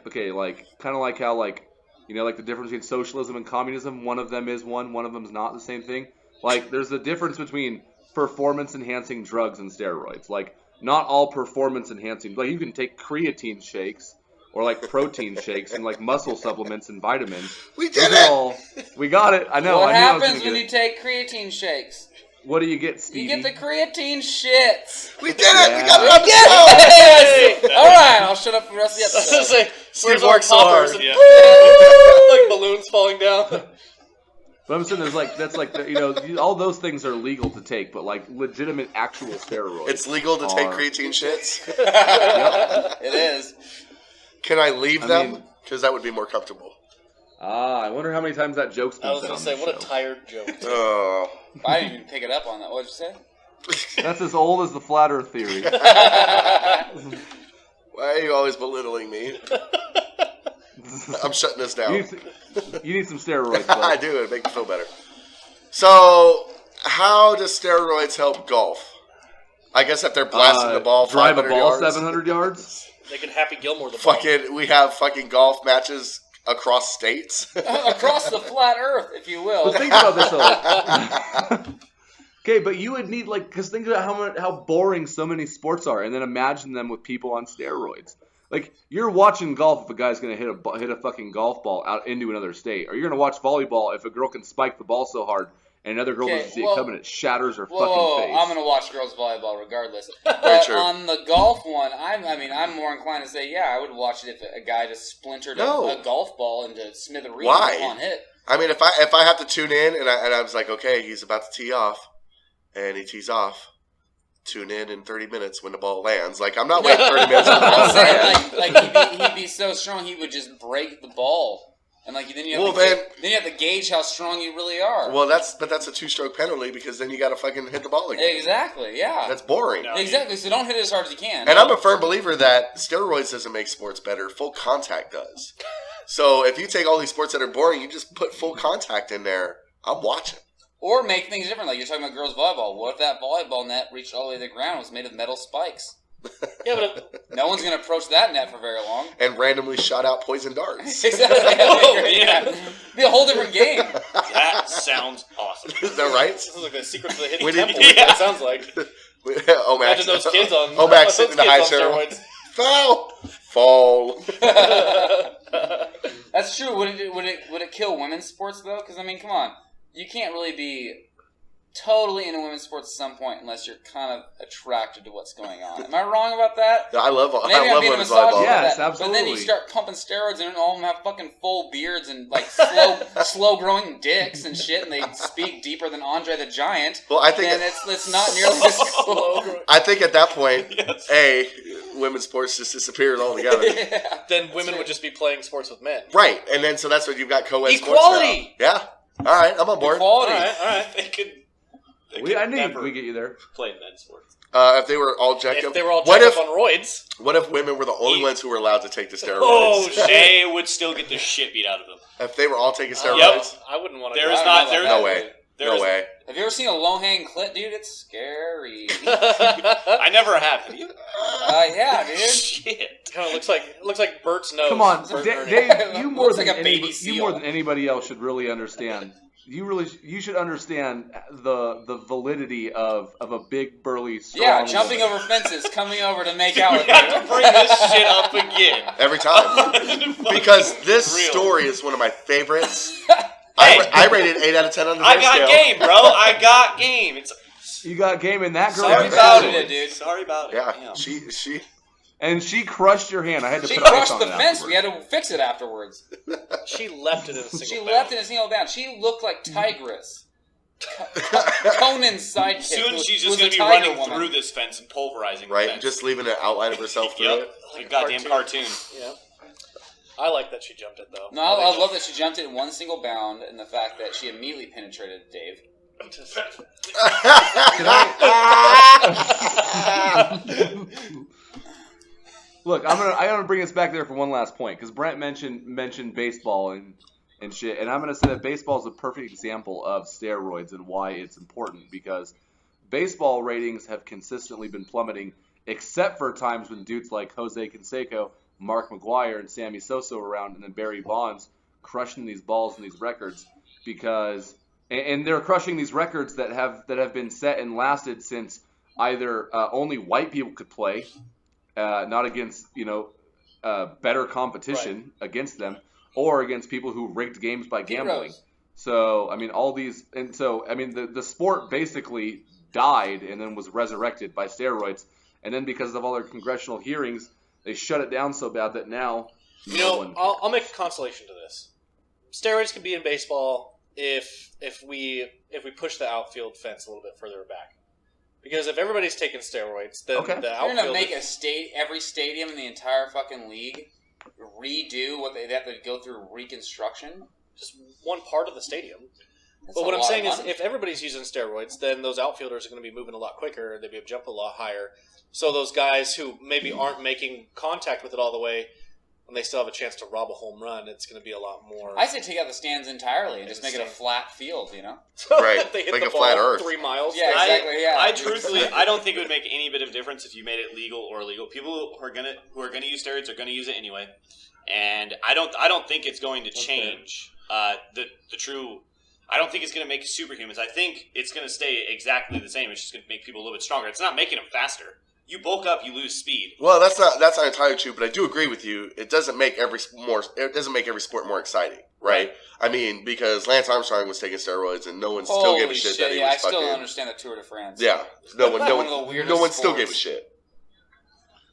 of like how like the difference between socialism and communism. One of them is one of them is not the same thing. Like there's a difference between performance enhancing drugs and steroids. Like not all performance enhancing. Like you can take creatine shakes or like protein shakes and like muscle supplements and vitamins. We Those did are it. all, we got it. I know. What I knew I was happens gonna when get you it. take creatine shakes? What do you get, Stevie? You get the creatine shits. We did it. Yeah. We got it on the Yes! show. All right, I'll shut up for the rest of the I was gonna episode. say, Steve Where's our works so hard. poppers? Yeah. Like balloons falling down. But I'm saying all those things are legal to take, but like legitimate actual steroids. It's legal to take are- creatine shits. It is. Can I leave I them? mean- Because that would be more comfortable. I wonder how many times that joke's been I was said gonna on say, this what a show. tired joke. Oh. I didn't even pick it up on that. What did you say? That's as old as the flat Earth theory. Why are you always belittling me? I'm shutting this down. You need some steroids. I Bud. do. It makes me feel better. So, how does steroids help golf? I guess if they're blasting the ball drive a 500 ball yards. 700 yards. They can Happy Gilmore the ball. We have fucking golf matches across states. Across the flat Earth, if you will. But think about this though. Okay, but you would need because think about how boring so many sports are, and then imagine them with people on steroids. Like you're watching golf if a guy's gonna hit a fucking golf ball out into another state, or you're gonna watch volleyball if a girl can spike the ball so hard and another girl doesn't see it coming, it shatters her Whoa, fucking face. I'm gonna watch girls volleyball regardless. Very But true. on the golf one, I'm more inclined to say, yeah, I would watch it if a guy just splintered a golf ball into smithereens Why? on hit. I mean, if I have to tune in and I was like, okay, he's about to tee off, and he tees off, tune in 30 minutes when the ball lands. Like, I'm not waiting 30 minutes for the ball I'm to saying, land. he'd be so strong he would just break the ball. And then you have then you have to gauge how strong you really are. Well, that's a 2-stroke penalty because then you got to fucking hit the ball again. Exactly, yeah. That's boring. No. Exactly, so don't hit it as hard as you can. And I'm a firm believer that steroids doesn't make sports better. Full contact does. So if you take all these sports that are boring, you just put full contact in there. I'm watching. Or make things different. Like you're talking about girls volleyball. What if that volleyball net reached all the way to the ground and was made of metal spikes? Yeah, but No one's going to approach that net for very long. And randomly shot out poison darts. Exactly. Yeah. Be a whole different game. That sounds awesome. Is that right? this is like a secret to the hidden We need- temple. It sounds like. Omax. Imagine those kids on. Omax those sitting in the kids high on chair. steroids. Fall. That's true. Would it kill women's sports though? Because I mean, come on, you can't really be totally into women's sports at some point unless you're kind of attracted to what's going on. Am I wrong about that? I love Maybe I'm being a women's misogynist volleyball. for Yes, that. But then you absolutely. start pumping steroids and all of them have fucking full beards and like slow growing dicks and shit, and they speak deeper than Andre the Giant. Well, I think and it's not nearly as cool. I think at that point, Yes. women's sports just disappears altogether. Yeah. Then women would just be playing sports with men. Right, and then so that's what you've got co-ed sports Equality! now. Yeah. All right, I'm on board. All Quality. right. They could I knew never we get you there. play men's sports. If they were all jacked If up, they were all what jacked if up on roids, what if women were the only ones who were allowed to take the steroids? Oh, they would still get the shit beat out of them. If they were all taking steroids, Yep. I wouldn't want to. There is I not. know There, about no way, there no is- way. Have you ever seen a low-hanging clit, dude? It's scary. I never have. Have you? Yeah, dude. Shit. Kind of looks like Bert's nose. Come on, Bert Dave. Ernie. You more Looks than like a baby anybody, seal. you more than anybody else should really understand. You should understand the validity of a big burly strong Yeah, jumping woman. over fences, coming over to make out We with have to you. bring this shit up again. Every time. Because this Real. story is one of my favorites. Hey. I rated 8 out of 10 on the I Dave got scale. game, bro. I got game. It's You got game in that girl. sorry is about good. it, dude. Sorry about it. Yeah, she. And she crushed your hand. I had to She put ice crushed on the it fence. We afterwards. had to fix it afterwards. She left it in a single She bound. left in a single bound. She looked like Tigress. Conan's sidekick. Soon who- she's who just was going to a be tiger running woman. through this fence and pulverizing the Right, fence. just leaving an outline of herself through Yep. it. Like a goddamn cartoon. Yeah. I like that she jumped it though. No, I love that she jumped it in one single bound, and the fact that she immediately penetrated Dave. Look, I'm gonna bring us back there for one last point because Brent mentioned baseball and shit, and I'm gonna say that baseball is a perfect example of steroids and why it's important because baseball ratings have consistently been plummeting, except for times when dudes like Jose Canseco, Mark McGwire, and Sammy Sosa were around, and then Barry Bonds crushing these balls and these records because and they're crushing these records that have been set and lasted since either only white people could play. Not against, better competition against them, or against people who rigged games by gambling. Heroes. So, I mean, the sport basically died and then was resurrected by steroids. And then because of all their congressional hearings, they shut it down so bad that now no one cares. I'll make a consolation to this. Steroids can be in baseball if we push the outfield fence a little bit further back. Because if everybody's taking steroids, then Okay. the They're outfield... gonna make every stadium in the entire fucking league redo what they have to go through reconstruction. just one part of the stadium. That's But a what I'm lot saying of is, money. if everybody's using steroids, then those outfielders are going to be moving a lot quicker. They'll be able to jump a lot higher. So those guys who maybe aren't making contact with it all the way, when they still have a chance to rob a home run, it's going to be a lot more. I say take out the stands entirely and just make it a Insane. flat field. Right, they hit like the a flat ball earth. 3 miles. Yeah, exactly. Yeah. I truthfully, I don't think it would make any bit of difference if you made it legal or illegal. People who are gonna use steroids are gonna use it anyway, and I don't think it's going to change the true. I don't think it's going to make superhumans. I think it's going to stay exactly the same. It's just going to make people a little bit stronger. It's not making them faster. You bulk up, you lose speed. Well, that's not entirely true, but I do agree with you. It doesn't make every sport more exciting, right? I mean, because Lance Armstrong was taking steroids, and no one still gave a shit that he yeah, was I still fucking. don't understand the Tour de France. Yeah, no one One of the weirdest no one still sports. gave a shit.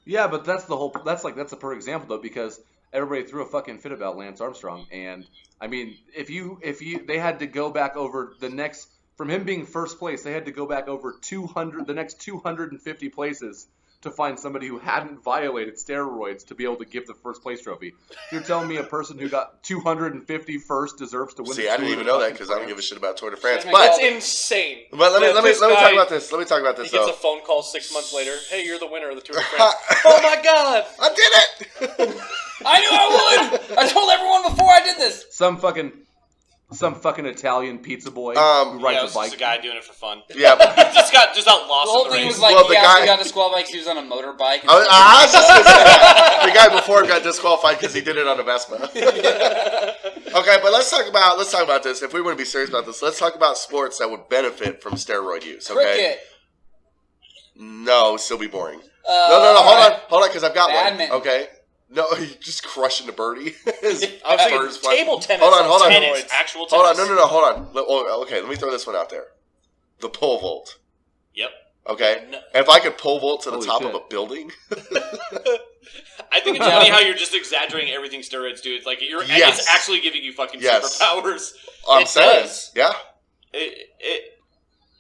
Yeah, but that's the whole. That's a perfect example though, because everybody threw a fucking fit about Lance Armstrong, and I mean, if they had to go back over the next from him being first place, they had to go back over the next 250 places to find somebody who hadn't violated steroids to be able to give the first place trophy. You're telling me a person who got 250 first deserves to win? See, I didn't even know that because I don't give a shit about Tour de France. But- But That's insane. let me talk about this. Let me talk about He this. gets Though. a phone call 6 months later. Hey, you're the winner of the Tour de France. Oh my God! I did it. I knew I would. I told everyone before I did this. Some fucking Italian pizza boy who Yeah, rides it a was bike. just a guy doing it for fun. Yeah. But, just got The lost whole in the thing race. was like Well, the he actually guy- got disqualified because he was on a motorbike. And I was just gonna say, the guy before him got disqualified because he did it on a Vespa. Okay, but let's talk about this. If we want to be serious about this, let's talk about sports that would benefit from steroid use. Okay. cricket. No, it'd still be boring. No, Alright. hold on, because I've got Badminton. one. Okay. No, he's just crushing the birdie. His I was bird's thinking flying. table tennis. Hold on. Tennis, steroids. actual Hold on, tennis. no, hold on. Okay, let me throw this one out there. The pole vault. Yep. Okay? No. If I could pole vault to the Holy top shit. of a building, I think it's funny how you're just exaggerating everything steroids do. It's like Yes. it's actually giving you fucking Yes. superpowers. I'm It saying. does. Yeah.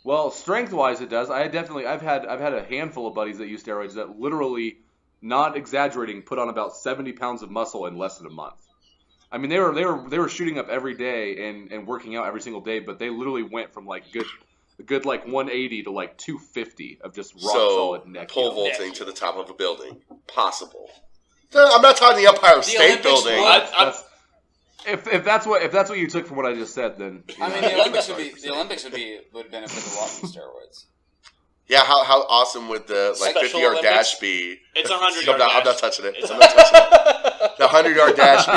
Well, strength-wise, it does. I've had a handful of buddies that use steroids that literally, not exaggerating, put on about 70 pounds of muscle in less than a month. I mean, they were shooting up every day and working out every single day, but they literally went from like good like 180 to like 250 of just rock solid neck. pole health. vaulting to the top of a building. Possible. No, I'm not talking the Empire State Olympics Building. would. That's- If that's what you took from what I just said, then I mean, the Olympics would benefit a lot from steroids. Yeah, how awesome would the Special 50-yard Olympics? dash be? It's a I'm 100-yard not, I'm dash. not touching it. It's I'm not touching it. The 100-yard dash be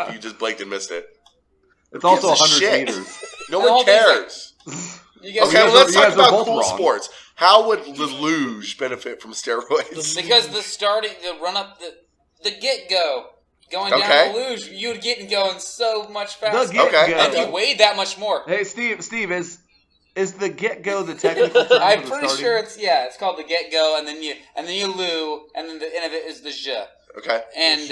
if you just blinked and missed it. it's also Gives a 100 shit. meters. No The one whole thing's cares. You guys Okay, guys well, let's you talk guys are about both cool wrong. sports. How would the luge benefit from steroids? because the run up, the get go, going Okay. down the luge, you would get going so much faster. get Okay. And go. you weighed that much more. Hey, Steve, is the get go the technical term I'm for the pretty starting? sure it's called the get go, and then you loo, and then the end of it is the je. Okay. And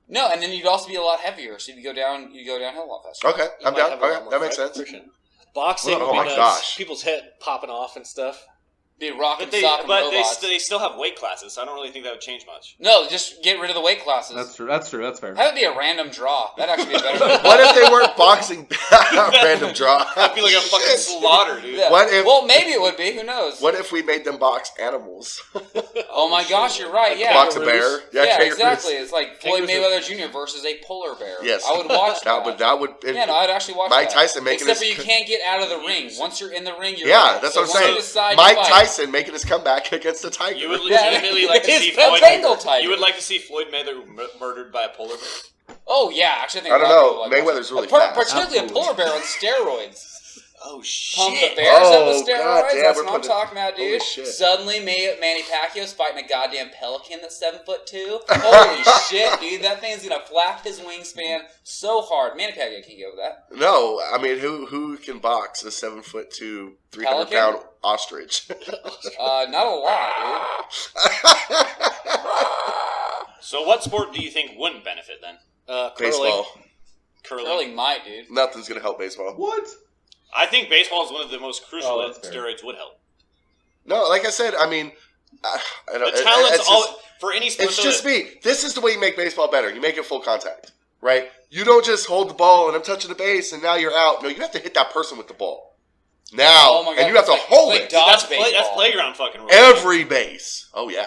no, and then you'd also be a lot heavier, so you go downhill a lot faster. Okay, You I'm might down. have a lot Okay, more that makes fight sense. friction. Boxing Oh would my be nuts. gosh. People's head popping off and stuff. Be rocking, But they socking robots. still have weight classes, so I don't really think that would change much. No, just get rid of the weight classes. That's true. That's fair. That would be a random draw. That'd actually be a better. What if they weren't boxing? Random draw. I'd be like a fucking slaughter, dude. Yeah. What if- Well, maybe it would be. Who knows? What if we made them box animals? Oh my gosh, you're right. Yeah. Box a bear? Yeah, kangaroos. exactly. It's like Floyd Kangaroos Mayweather Jr. versus a polar bear. Yes. I would watch that. That would. Yeah, no, I'd actually watch Mike that. Tyson making Except his for you can't get out of the ring. Once you're in the ring, you're Yeah, out. that's So what I'm once you saying. decide Mike to fight- Tyson making his comeback against the Tiger. You would Yeah, legitimately like to it's see a Floyd. Bengal tiger. You would like to see Floyd Mayweather murdered by a polar bear. Oh yeah, actually, I think I don't a lot of know. people like Mayweather's that. really Par- fast. Particularly a Absolutely. polar bear on steroids. Oh Pump shit! the bears up Oh, with God steroids. damn, That's we're what I'm putting- talking about, holy dude. shit. Suddenly, Manny Pacquiao's fighting a goddamn pelican that's 7'2". Holy shit, dude! That thing's gonna flap his wingspan so hard. Manny Pacquiao can get over that. No, I mean who can box a 7'2", 300-pound ostrich? Not a lot, So, what sport do you think wouldn't benefit then? Curling. Baseball. Curling. dude. Curling might, dude. Nothing's gonna help baseball. What? I think baseball is one of the most crucial Oh, that that's fair. steroids would help. No, like I said, I mean, I don't, The talent's it's all just- for any sport. It's though, just me. This is the way you make baseball better. You make it full contact, right? You don't just hold the ball and I'm touching the base and now you're out. No, you have to hit that person with the ball. Now, Oh my God, and you have to it's like- hold like it. dodge that's baseball. playground fucking rules. Every base. Oh, yeah.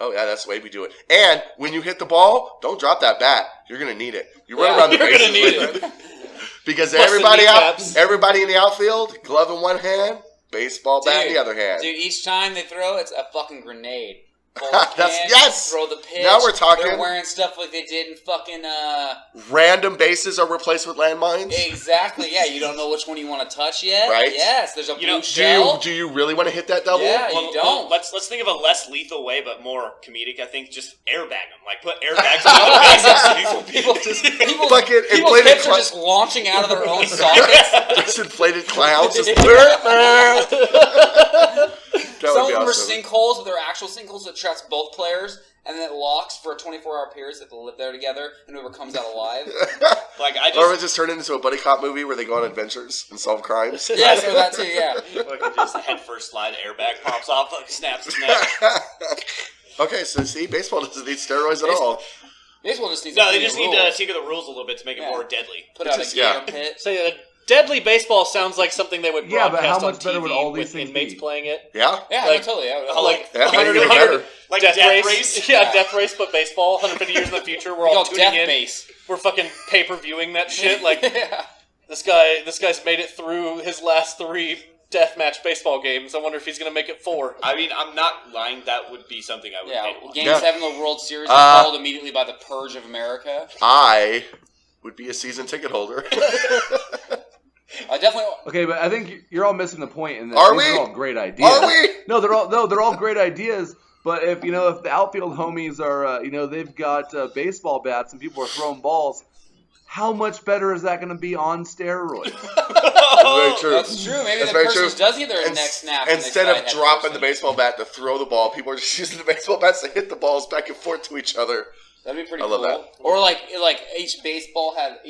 Oh, yeah, that's the way we do it. And when you hit the ball, don't drop that bat. You're going to need it. You run Yeah, around the you're bases gonna need with it. it. Because Plus the kneecaps. everybody in the outfield, glove in one hand, baseball bat in Dude, the other hand. Dude, each time they throw, it's a fucking grenade. Pull the That's- pin, yes! Throw the pitch. Now we're talking. They're wearing stuff like they did in fucking, Random bases are replaced with landmines. Exactly, yeah. You don't know which one you want to touch yet. Right. Yes, there's a You blue know, shell. Do you really want to hit that double? Yeah. Well, you don't. let's think of a less lethal way, but more comedic. I think just airbag them. Like put airbags on the bases. People just people's Fucking people's inflated hips are just launching out of their own sockets. Just inflated clowns. Just that would Some be of them awesome. are sinkholes, but they're actual sinkholes that traps both players. and then it locks for a 24-hour period so they live there together, and whoever comes out alive. Like I Or it just just turned into a buddy cop movie where they go on adventures and solve crimes. Yes, or that too, yeah. fucking just head first slide, airbag pops off, fucking snaps his neck. Okay, so see, baseball doesn't need steroids at all. Baseball just needs No, to they clean just the need to rules. tinker the rules a little bit to make it Yeah. more deadly. Put out Just- a gator yeah. pit. So deadly baseball sounds like something they would Yeah, but broadcast how much on better TV would all these with things inmates be? playing it. Yeah? Yeah, Like- no, totally. Like Yeah, 100, maybe 100 better. Like death Death race. Race? Yeah, death race, but baseball. 150 years in the future, we're We all call tuning death in. base. We're fucking pay-per-viewing that shit. Like Yeah. this guy's made it through his last 3 deathmatch baseball games. I wonder if he's gonna make it 4. I mean, I'm not lying. That would be something I would pay to Yeah, watch. Game Yeah. 7 of the World Series is followed immediately by the Purge of America. I would be a season ticket holder. I definitely... Okay, but I think you're all missing the point in that Are these we? are all great ideas. Are we? No, they're all great ideas. But if the outfield homies are they've got baseball bats and people are throwing balls, how much better is that going to be on steroids? That's very true. That's true. Maybe That's the very person true. does need their And neck snapped. instead of dropping the baseball bat to throw the ball, people are just using the baseball bats to hit the balls back and forth to each other. That'd be pretty I love cool. that. Or like each baseball bat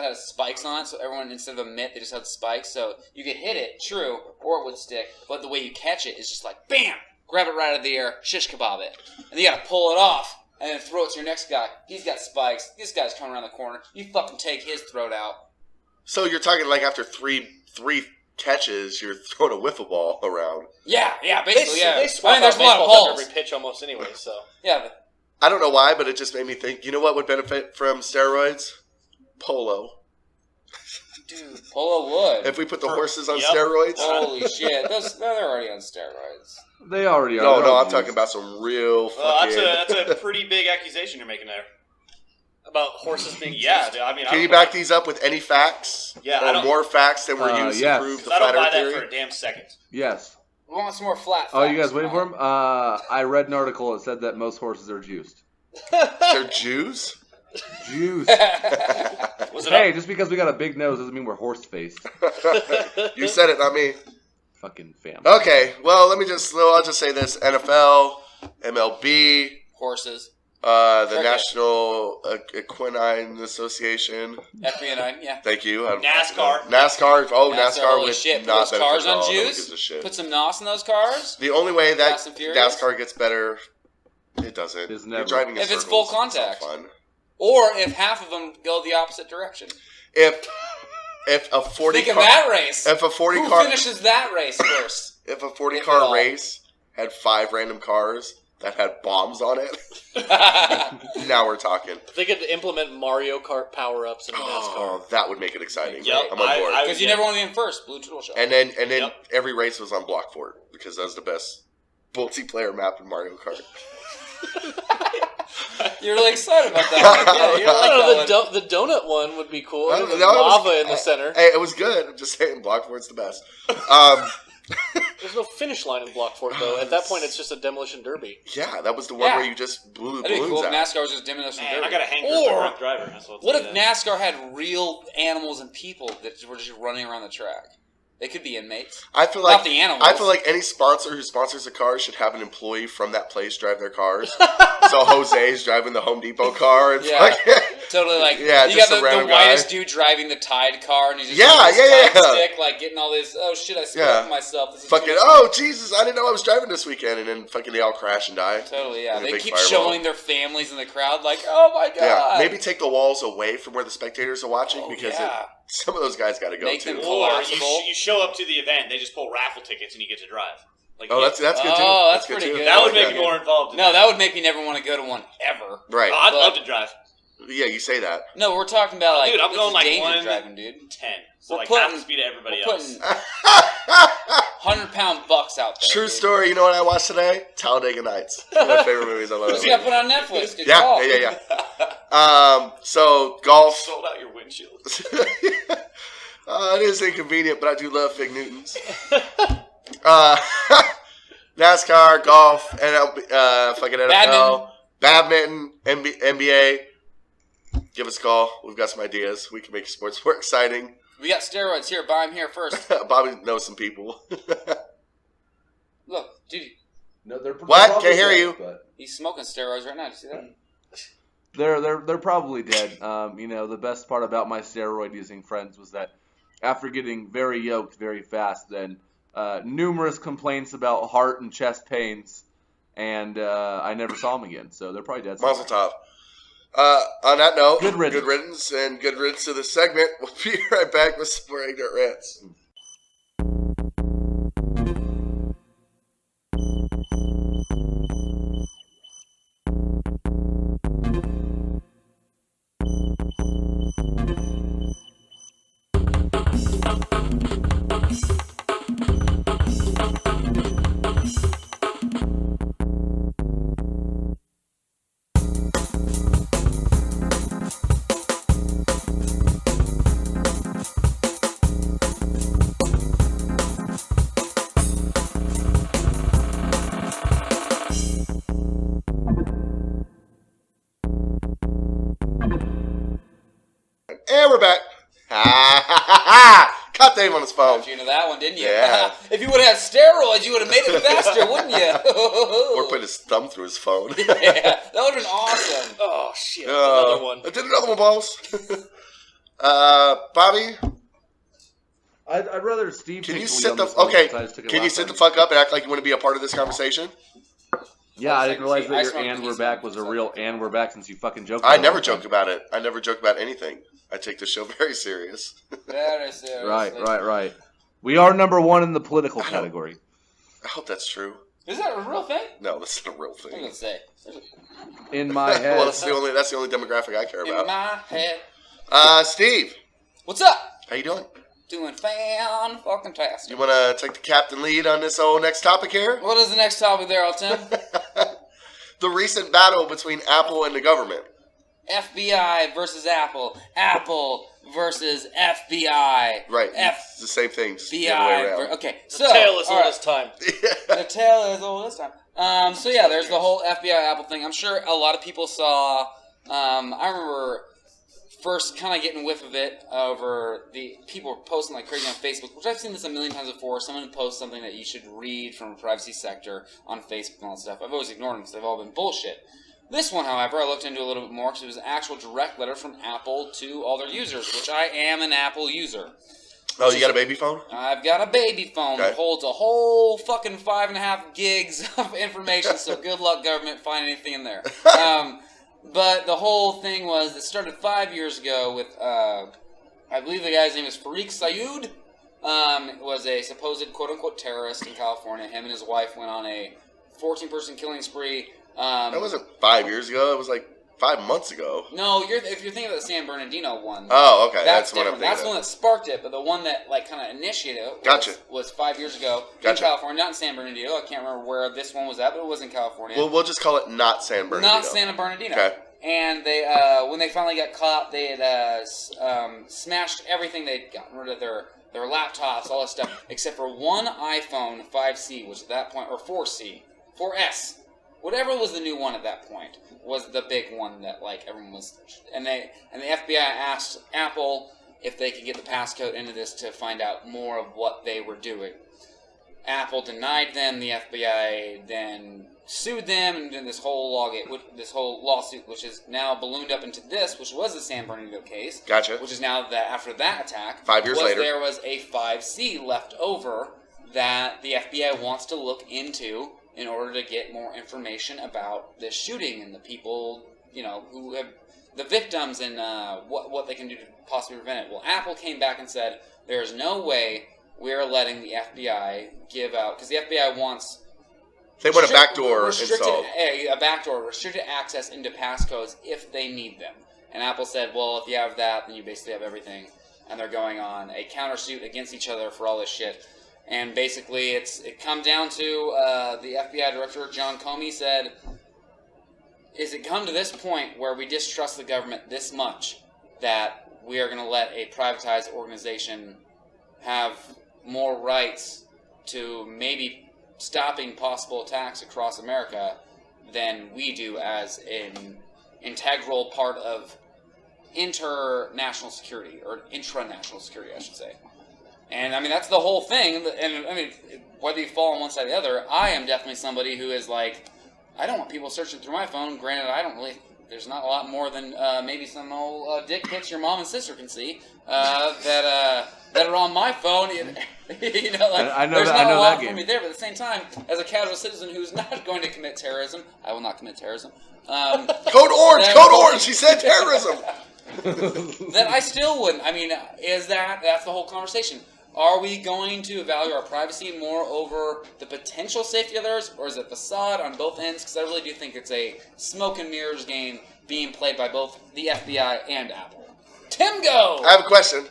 had spikes on it, so everyone instead of a mitt they just had spikes, so you could hit it, true, or it would stick, but the way you catch it is just like bam, grab it right out of the air, shish kebab it, and you gotta pull it off and then throw it to your next guy. He's got spikes. This guy's coming around the corner. You fucking take his throat out. So you're talking like after three catches, you're throwing a wiffle ball around. Yeah, basically, yeah. They swap there's out a lot of baseballs balls. every pitch almost anyway. So Yeah, but I don't know why, but it just made me think, you know what would benefit from steroids? Polo. dude, polo wood. If we put the horses on Yep. steroids? Holy shit, they're already on steroids. They already are. No, They're I'm abused. talking about some real Well, fucking... that's a pretty big accusation you're making there. about horses being Yeah, used. dude, I mean, Can you back these up with any facts? Yeah, I Or don't- more facts than were used yes. to prove the I don't flat buy earth that for theory? a damn second. Yes. We want some more flat Oh, you facts, guys waiting for him? I read an article that said that most horses are juiced. They're Jews? Juiced. Was it Hey, just because we got a big nose doesn't mean we're horse-faced. You said it, not me. Fucking family. Okay, well, I'll just say this. NFL, MLB, Horses. the Cricket. National Equine Association. FBI, yeah. Thank you. NASCAR. NASCAR. Oh, NASCAR holy would shit. Put not those benefit cars at all. on No one juice. gives a shit. Put some NOS in those cars. The only way that Fast and Furious? NASCAR gets better, it doesn't. It's You're never. driving in If it's circles. full contact. It's not fun. Or if half of them go the opposite direction. If a 40 Think of car, that race. if a 40 Who car, finishes that race first? if a 40 If at car all. race had 5 random cars that had bombs on it, now we're talking. If they could implement Mario Kart power-ups in NASCAR. Oh, that would make it exciting. Yep, I'm on board. Because you never want to be in first. Blue Turtle Shot. And then Yep. every race was on Block Fort because that was the best multiplayer map in Mario Kart. You're really excited about that. Yeah, you I like don't that know, one. the donut one would be cool. No, With it was- lava in the center. Hey, it was good. I'm just saying, Block Fort's the best. There's no finish line in Block Fort, though. At that point, it's just a demolition derby. Yeah, that was the one Yeah. where you just blew the That'd be balloons cool if out. NASCAR was just demolition Man, derby. I got a hanker for a Or drunk driver. That's what if NASCAR had real animals and people that were just running around the track? They could be inmates. I feel Not like the animals. I feel like any sponsor who sponsors a car should have an employee from that place drive their cars. So Jose's driving the Home Depot car, and Yeah. fucking- Totally like Yeah, you just got a the random whitest guy. dude driving the Tide car and he's just Yeah, using his yeah, Tide yeah. stick, like getting all this. Oh shit! I screwed Yeah. up myself. This is fucking too much. oh Jesus, I didn't know I was driving this weekend, and then fucking they all crash and die. Totally, yeah. And a They big keep fireball. showing their families in the crowd, like, oh my god. Yeah, maybe take the walls away from where the spectators are watching Oh, because yeah. some of those guys got to go Make too. them Or collapsible. you show up to the event, they just pull raffle tickets and you get to drive. Like, Oh, that's good too. Oh, that's good pretty too. good. that would Yeah. make me more involved. In No, that would make me never want to go to one ever. Right. I'd but- love to drive. Yeah, you say that. No, we're talking about like Dude, I'm this going is like dangerous 1 driving, dude. 10. So We're like putting- half the speed of everybody We're else. putting 100-pound bucks out there. True dude. story. You know what I watched today? Talladega Nights. One of my favorite movies. I love Just it. got put on Netflix. Good Yeah, call. yeah. So golf. Sold out your windshield. It is inconvenient, but I do love Fig Newtons. NASCAR, golf, fucking NFL, badminton, NBA. Give us a call. We've got some ideas. We can make sports more exciting. We got steroids here. Buy them here first. Bobby knows some people. Look, dude. No, they're What? probably Can't hear dead, you. but He's smoking steroids right now. Did you see that? they're probably dead. The best part about my steroid using friends was that after getting very yoked very fast, then numerous complaints about heart and chest pains, and I never saw them again. So they're probably dead. Mazel tov. On that note, Good riddance. good riddance, and good riddance to this segment. We'll be right back with some more Ignorant Rants. And we're back. Caught Dave on his phone. You know that one, didn't you? Yeah. If you would have had steroids, you would have made it faster, wouldn't you? Or put his thumb through his phone. Yeah, that would have been awesome. Oh shit! Another one. I did another one, boss. Bobby, I'd rather Steve. can you take sit lead the on this one okay? since I just took it Can you last sit the time. fuck up and act like you want to be a part of this conversation? Yeah, I didn't realize I that your smoked "and we're these back" ones, was a so- real "and we're back" since you fucking joked. I about never it. joke about it. I never joke about anything. I take the show very serious. Very serious. Right. We are number one in the political category. I hope that's true. Is that a real thing? No, that's not a real I'm thing. gonna say. In my head. Well, that's the only demographic I care In about. my head. Steve, What's up? how you doing? Doing fan-fucking-tastic. You want to take the captain lead on this whole next topic here? What is the next topic there, Alton? The recent battle between Apple and the government. FBI versus Apple. Apple versus FBI. Right. It's the same thing. Just the other way around. Okay, The so tale is all all right. this time. The tale is all this time. So yeah, there's the whole FBI Apple thing. I'm sure a lot of people saw. I remember first kind of getting whiff of it over the people were posting like crazy on Facebook, which I've seen this a million times before. Someone posts something that you should read from a privacy sector on Facebook and all that stuff. I've always ignored them because they've all been bullshit. This one, however, I looked into a little bit more because it was an actual direct letter from Apple to all their users, which I am an Apple user. Oh, you got a baby phone? I've got a baby phone that Okay. holds a whole fucking 5.5 gigs of information, so good luck, government, find anything in there. But the whole thing was, it started 5 years ago with, I believe the guy's name is Fareeq Sayoud. Was a supposed quote-unquote terrorist in California. Him and his wife went on a 14-person killing spree. That wasn't 5 years ago. It was like 5 months ago. No, if you're thinking of the San Bernardino one. Oh, okay. That's That's what I'm different. thinking That's the of. one that sparked it, but the one that like kind of initiated it was 5 years ago Gotcha. in California, not in San Bernardino. I can't remember where this one was at, but it was in California. Well, we'll just call it not San Bernardino. Not San Bernardino. Okay. And they, when they finally got caught, they had smashed everything. They'd gotten rid of their laptops, all that stuff, except for one iPhone 5C, which at that point, or 4C, 4S, whatever was the new one at that point, was the big one that like everyone was. And the FBI asked Apple if they could get the passcode into this to find out more of what they were doing. Apple denied them. The FBI then sued them, and then this whole lawsuit, which is now ballooned up into this, which was the San Bernardino case. Gotcha. Which is now that after that attack, 5 years later, there was a 5C left over that the FBI wants to look into in order to get more information about this shooting and the people, who have the victims and what they can do to possibly prevent it. Well, Apple came back and said there is no way we're letting the FBI give out, because the FBI wants they want a backdoor installed. a backdoor, restricted access into passcodes if they need them. And Apple said, well, if you have that, then you basically have everything. And they're going on a countersuit against each other for all this shit. And basically, it comes down to the FBI director, John Comey, said, is it come to this point where we distrust the government this much that we are going to let a privatized organization have more rights to maybe stopping possible attacks across America than we do as an integral part of international security, or intranational security, I should say. And I mean, that's the whole thing. And I mean, whether you fall on one side or the other, I am definitely somebody who is like, I don't want people searching through my phone. Granted, I don't really. There's not a lot more than maybe some old dick pics your mom and sister can see that are on my phone. You know, like, I know there's that, not I know a lot that for game. me there. But at the same time, as a casual citizen who's not going to commit terrorism, I will not commit terrorism. Code Orange. He said terrorism. That I still wouldn't. I mean, that's the whole conversation. Are we going to value our privacy more over the potential safety of others, or is it facade on both ends? Because I really do think it's a smoke and mirrors game being played by both the FBI and Apple. Tim, go! I have a question.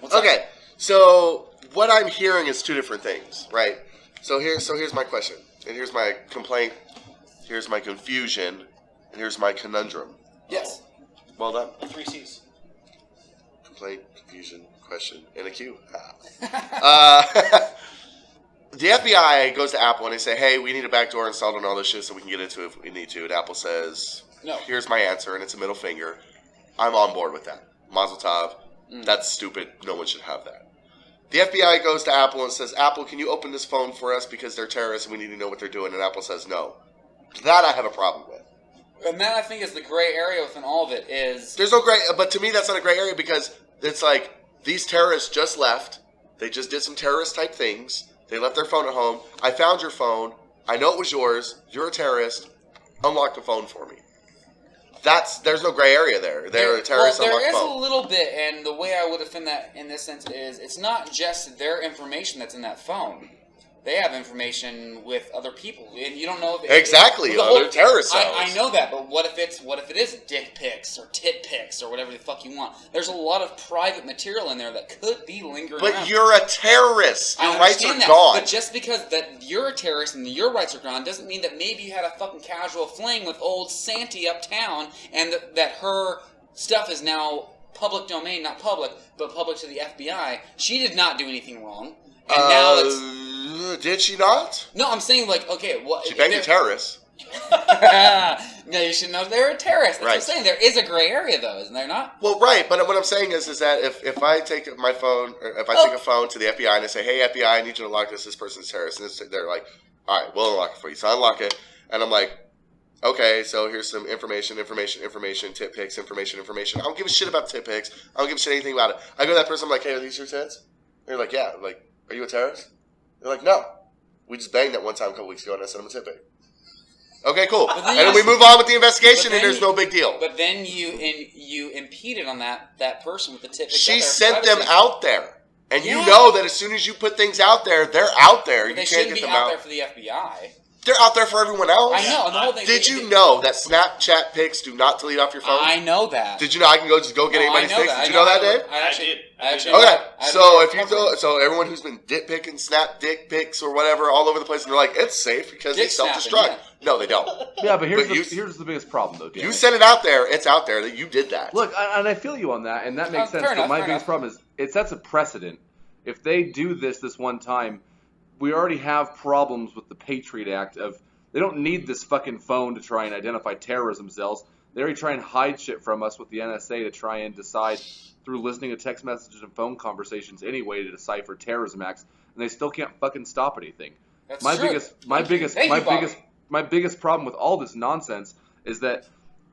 What's up? Okay, so what I'm hearing is two different things, right? So here's my question, and here's my complaint, here's my confusion, and here's my conundrum. Yes. Well done. The 3 C's. Complaint, confusion, question, and a Q. The FBI goes to Apple and they say, hey, we need a backdoor installed on all this shit so we can get into it if we need to. And Apple says, No. Here's my answer, and it's a middle finger. I'm on board with that. Mazel tov. That's stupid. No one should have that. The FBI goes to Apple and says, Apple, can you open this phone for us because they're terrorists and we need to know what they're doing? And Apple says no. That I have a problem with. And that, I think, is the gray area within all of it is... There's no gray, but to me that's not a gray area because it's like these terrorists just left. They just did some terrorist type things. They left their phone at home. I found your phone. I know it was yours. You're a terrorist. Unlock the phone for me. There's no gray area there. They're a terrorist. Well, unlock there the is phone. a little bit, and the way I would defend that in this sense is it's not just their information that's in that phone. They have information with other people, and you don't know if Exactly, other terrorist cells. I know that, but what if it is dick pics or tit pics or whatever the fuck you want? There's a lot of private material in there that could be lingering But around. you're a terrorist. Your I rights are understand that, gone. but just because that you're a terrorist and your rights are gone doesn't mean that maybe you had a fucking casual fling with old Santy uptown and that her stuff is now public domain, not public, but public to the FBI. She did not do anything wrong. And now it's... Did she not? No, I'm saying, like, okay, what... She banged a terrorist. No, you should know they're a terrorist. That's what I'm Right. saying. There is a gray area, though, isn't there not? Well, right, but what I'm saying is that if I take my phone, or if I take a phone to the FBI and I say, hey, FBI, I need you to unlock this person's terrorist, and they're like, all right, we'll unlock it for you. So I unlock it, and I'm like, okay, so here's some information, tit pics, information. I don't give a shit about tit pics. I don't give a shit anything about it. I go to that person, I'm like, hey, are these your tits? They're like, yeah. I'm like, are you a terrorist? They're like, no. We just banged that one time a couple weeks ago, and I sent them a tit pic. Okay, cool. And then we move on with the investigation, and there's no big deal. But then you impeded on that person with the tip. She sent them out there. And you know that as soon as you put things out there, they're out there. You They can't shouldn't get be them out out. there for the FBI. They're out there for everyone else. I know. And the whole thing. Did you know that Snapchat pics do not delete off your phone? I know that. Did you know I can just go get anybody's pics? Did you know that, Dave? I actually. Okay, so everyone who's been dick picking, snap dick pics or whatever all over the place, and they're like, it's safe because they Dick self-destruct. snapping, No, they don't. Yeah, but But here's the biggest problem, though, Dan. You sent it out there. It's out there that you did that. Look, and I feel you on that, and that makes sense. Fair enough, But my fair biggest enough. problem is it sets a precedent. If they do this one time, we already have problems with the Patriot Act of they don't need this fucking phone to try and identify terrorism cells. They already try and hide shit from us with the NSA to try and decide through listening to text messages and phone conversations anyway to decipher terrorism acts, and they still can't fucking stop anything. That's My true. biggest problem with all this nonsense is that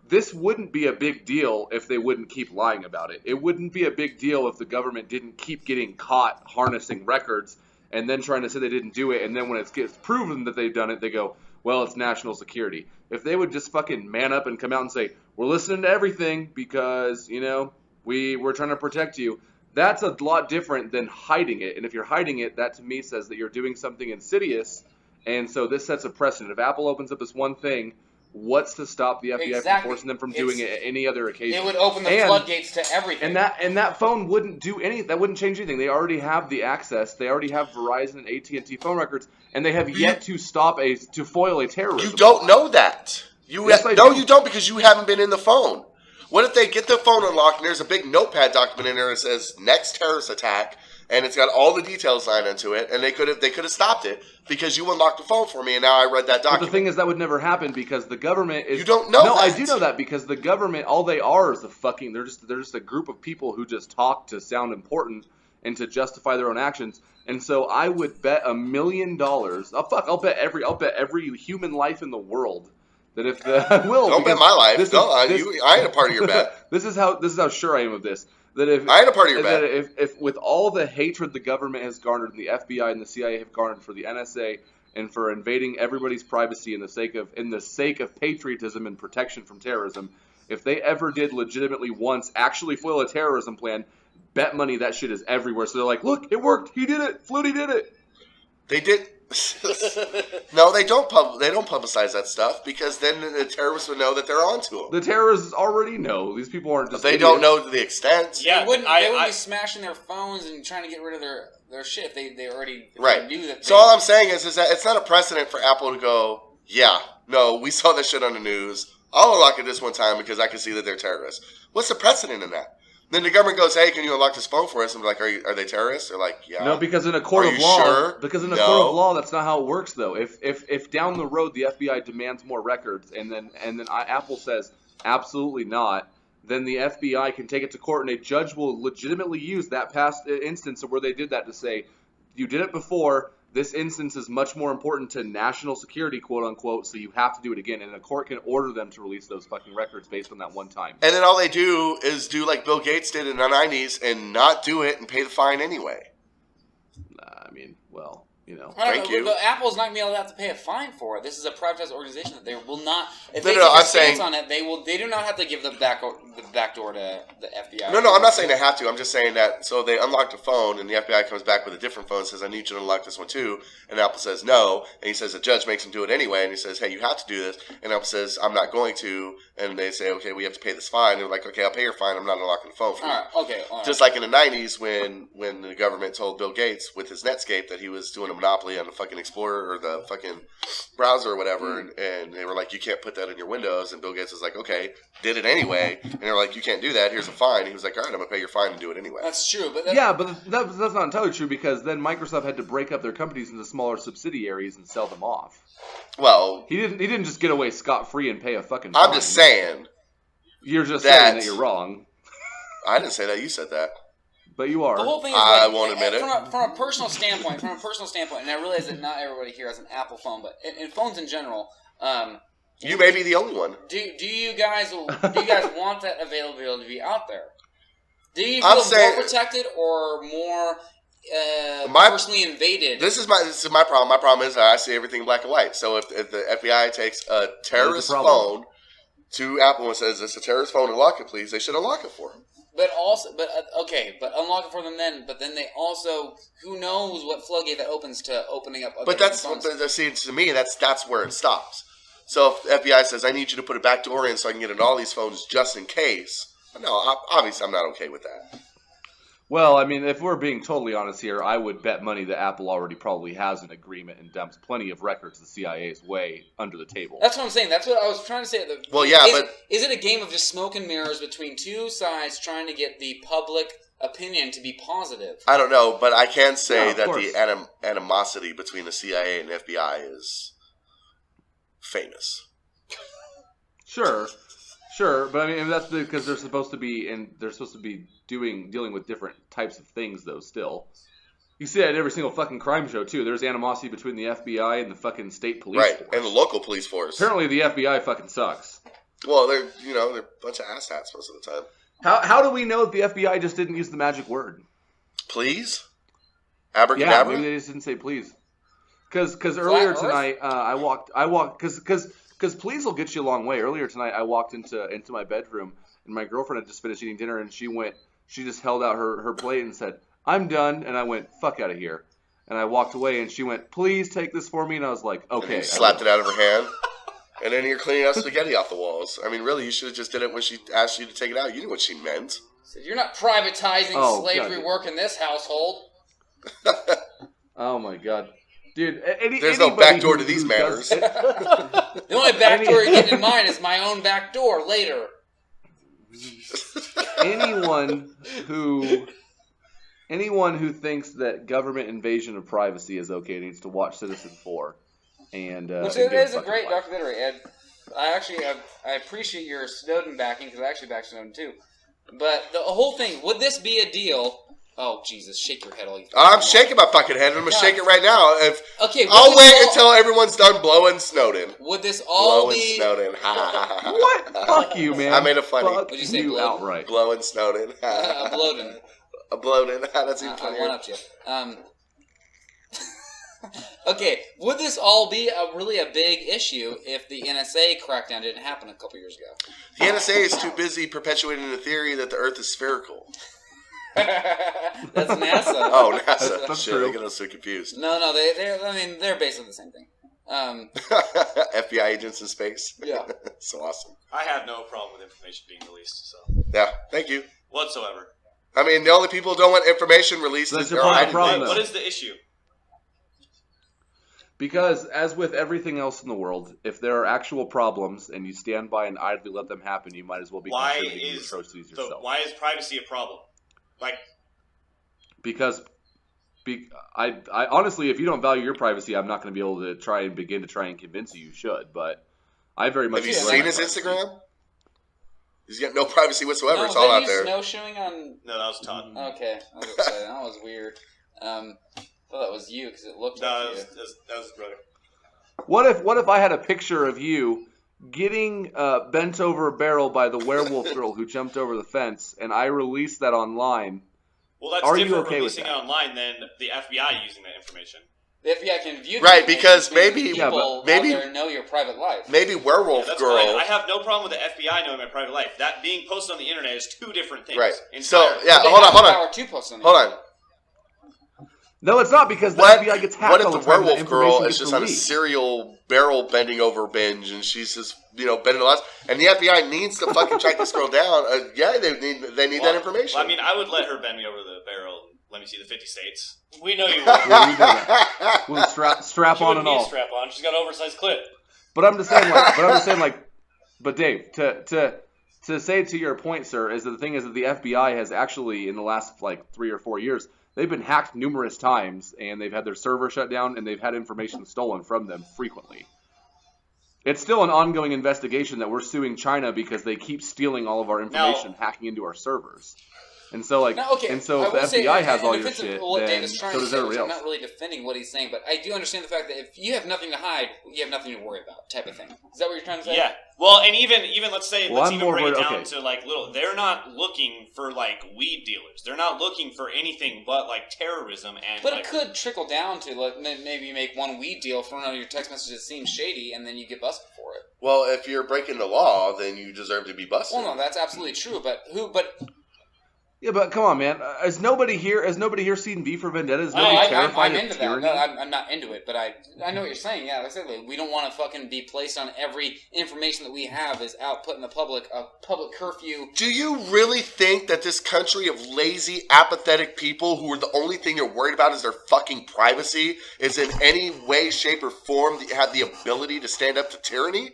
this wouldn't be a big deal if they wouldn't keep lying about it. It wouldn't be a big deal if the government didn't keep getting caught harnessing records and then trying to say they didn't do it, and then when it gets proven that they've done it, they go, well, it's national security. If they would just fucking man up and come out and say, we're listening to everything because, we're trying to protect you, that's a lot different than hiding it. And if you're hiding it, that to me says that you're doing something insidious, and so this sets a precedent. If Apple opens up this one thing, what's to stop the FBI from forcing them from doing it at any other occasion? It would open the floodgates to everything. And that phone wouldn't do that wouldn't change anything. They already have the access. They already have Verizon and AT&T phone records, and they have yet to foil a terrorism. You don't know that. You don't because you haven't been in the phone. What if they get the phone unlocked and there's a big notepad document in there that says next terrorist attack, and it's got all the details signed into it, and they could have stopped it because you unlocked the phone for me, and now I read that document. But the thing is, that would never happen because the government is. You don't know. No, that. I do know that because the government, all they are is they're just a group of people who just talk to sound important, and to justify their own actions. And so I would bet $1 million. Oh fuck! I'll bet every human life in the world that if the I will Don't bet my life. I ain't a part of your bet. This is how sure I am of this. That if I ain't a part of your bet. If with all the hatred the government has garnered, and the FBI and the CIA have garnered for the NSA and for invading everybody's privacy in the sake of patriotism and protection from terrorism, if they ever did legitimately once actually foil a terrorism plan, bet money that shit is everywhere. So they're like, look, it worked. He did it. Flutie did it. They did. No, they don't. They don't publicize that stuff because then the terrorists would know that they're onto them. The terrorists already know. These people aren't just. But they don't know to the extent. Yeah, they wouldn't be smashing their phones and trying to get rid of their shit. They already knew that. So all I'm saying is that it's not a precedent for Apple to go, yeah, no, we saw this shit on the news. I'll unlock it this one time because I can see that they're terrorists. What's the precedent in that? Then the government goes, hey, can you unlock this phone for us? And we're like, are they terrorists? They're like, yeah. No, because in a court of law, sure? Because in a court of law, that's not how it works, though. If down the road the FBI demands more records, and then Apple says absolutely not, then the FBI can take it to court, and a judge will legitimately use that past instance of where they did that to say, you did it before. This instance is much more important to national security, quote unquote, so you have to do it again. And a court can order them to release those fucking records based on that one time. And then all they do is do like Bill Gates did in the 90s and not do it and pay the fine anyway. I mean, well, you know. Thank you. But Apple's not going to be able to have to pay a fine for it. This is a privatized organization that they will not. If they take a stance on it, they do not have to give the back door to the FBI. No, I'm not saying they have to. I'm just saying that so they unlock the phone and the FBI comes back with a different phone and says, I need you to unlock this one too. And Apple says no. And he says the judge makes him do it anyway. And he says, hey, you have to do this. And Apple says, I'm not going to. And they say, okay, we have to pay this fine. And they're like, okay, I'll pay your fine. I'm not unlocking the phone for you. All right. Just like in the 90s when the government told Bill Gates with his Netscape that he was doing a monopoly on the fucking Explorer or the fucking browser or whatever. And they were like, you can't put that in your Windows. And Bill Gates was like, okay, did it anyway. And they were like, you can't do that. Here's a fine. He was like, all right, I'm going to pay your fine and do it anyway. That's true. But that's not entirely true because then Microsoft had to break up their companies into smaller subsidiaries and sell them off. Well, he didn't just get away scot-free and pay a fucking fine. I'm just saying. You're just saying that you're wrong. I didn't say that. You said that. But you are. The whole thing is I won't admit it. From a personal standpoint, and I realize that not everybody here has an Apple phone, but in phones in general, you may be the only one. Do you guys want that availability to be out there? Do you feel more protected or more personally invaded? This is my problem. My problem is I see everything black and white. So if the FBI takes a terrorist phone to Apple and says it's a terrorist phone, unlock it, please, they should unlock it for them. But unlock it for them then. But then they also, who knows what floodgate that opens to opening up. But to me, that's where it stops. So if the FBI says I need you to put a back door in so I can get into all these phones just in case, no, obviously I'm not okay with that. Well, I mean, if we're being totally honest here, I would bet money that Apple already probably has an agreement and dumps plenty of records the CIA's way under the table. That's what I'm saying. That's what I was trying to say. Is it a game of just smoke and mirrors between two sides trying to get the public opinion to be positive? I don't know, but I can say that the animosity between the CIA and the FBI is famous. Sure, but I mean that's because they're supposed to be dealing with different types of things though. Still, you see that in every single fucking crime show too. There's animosity between the FBI and the fucking state police force. And the local police force. Apparently, the FBI fucking sucks. Well, they're a bunch of asshats most of the time. How do we know that the FBI just didn't use the magic word? Please? Abracadabra? Yeah, maybe they just didn't say please. Because earlier tonight I walked because please will get you a long way. Earlier tonight, I walked into my bedroom, and my girlfriend had just finished eating dinner, and she just held out her plate and said, I'm done, and I went, fuck out of here. And I walked away, and she went, please take this for me, and I was like, okay. And you slapped it out of her hand, and then you're cleaning up spaghetti off the walls. I mean, really, you should have just did it when she asked you to take it out. You knew what she meant. Said, you're not privatizing slavery work in this household. Oh, my God. Dude, there's no back door to these matters. The only back door you're getting in mine is my own back door later. Anyone who thinks that government invasion of privacy is okay needs to watch Citizen 4. Which is a great documentary, and I appreciate your Snowden backing because I actually backed Snowden too. But the whole thing, would this be a deal Oh, Jesus, shake your head all you I'm shaking my fucking head, and I'm going to shake it right now. Okay, I'll wait until everyone's done blowing Snowden. Would this all Blowing be... Snowden. What? Fuck you, man. I made it funny. Fuck What'd you say, you bloated? outright. Blowing Snowden. Bloating. Bloated. That's even I funnier. one-upped you. Okay, would this all be really a big issue if the NSA crackdown didn't happen a couple years ago? The NSA is too busy perpetuating the theory that the Earth is spherical. That's NASA. Oh, NASA. That's Shit, true. I get us so confused. No, they're basically the same thing. FBI agents in space. Yeah. So awesome. I have no problem with information being released, so Yeah, thank you. whatsoever. I mean, the only people who don't want information released That's is your point of problem, What though. is the issue? Because, as with everything else in the world, if there are actual problems and you stand by and idly let them happen, you might as well be Why contributing is atrocities so? yourself. Why is privacy a problem? Like, Because I honestly, if you don't value your privacy, I'm not going to be able to try and convince you should. But I very much Have you enjoy seen my his privacy. Instagram? He's got no privacy whatsoever. No, It's all out you there. snowshoeing on... no, that was Todd. Okay, I was gonna say, that was weird. I thought that was you because it looked No, like that was his brother. What if I had a picture of you getting bent over a barrel by the werewolf girl who jumped over the fence, and I released that online? Well, that's Are you different okay with releasing it that? online than the FBI using that information. The FBI can view the Right, information, because so maybe- people Yeah, but out maybe- there know your private life. Maybe werewolf That's girl. fine. I have no problem with the FBI knowing my private life. That being posted on the internet is two different things. Right. So, entirely. yeah, They hold have on. the power to post on the Hold on. internet. No, it's not, because the What, FBI gets hacked what if all the the time. werewolf and girl information is gets just on a released. serial barrel bending over binge, and she's just bending the last, and the FBI needs to fucking track this girl down? Yeah, they need that information. Well, I mean, I would let her bend me over the barrel. And let me see the 50 states. We know you would. Well, we know that. With a strap She on wouldn't and need a all. strap on. She's got an oversized clip. But I'm just saying, but Dave, to say to your point, sir, is that the thing is that the FBI has actually, in the last 3 or 4 years, they've been hacked numerous times, and they've had their server shut down, and they've had information stolen from them frequently. It's still an ongoing investigation that we're suing China because they keep stealing all of our information, hacking into our servers. And so, Now, okay, and so I if the will say, FBI has in all your defense of shit, what then Dave is trying so to does say, everybody which I'm else. not really defending what he's saying, but I do understand the fact that if you have nothing to hide, you have nothing to worry about, type of thing. Is that what you're trying to say? Yeah. Well, and even let's say Well, let's I'm even more break it worried- down okay. to little. They're not looking for weed dealers. They're not looking for anything but terrorism and. But it could trickle down to maybe you make one weed deal for one of your text messages seems shady, and then you get busted for it. Well, if you're breaking the law, then you deserve to be busted. Well, no, that's absolutely true. But Yeah, but come on, man. Has nobody here seen V for Vendetta? Is nobody I'm terrified into of that. tyranny? No, I'm not into it, but I know what you're saying. Yeah, like I said, we don't want to fucking be placed on every information that we have is out put in the public, a public curfew. Do you really think that this country of lazy, apathetic people who are the only thing you're worried about is their fucking privacy is in any way, shape, or form that have the ability to stand up to tyranny?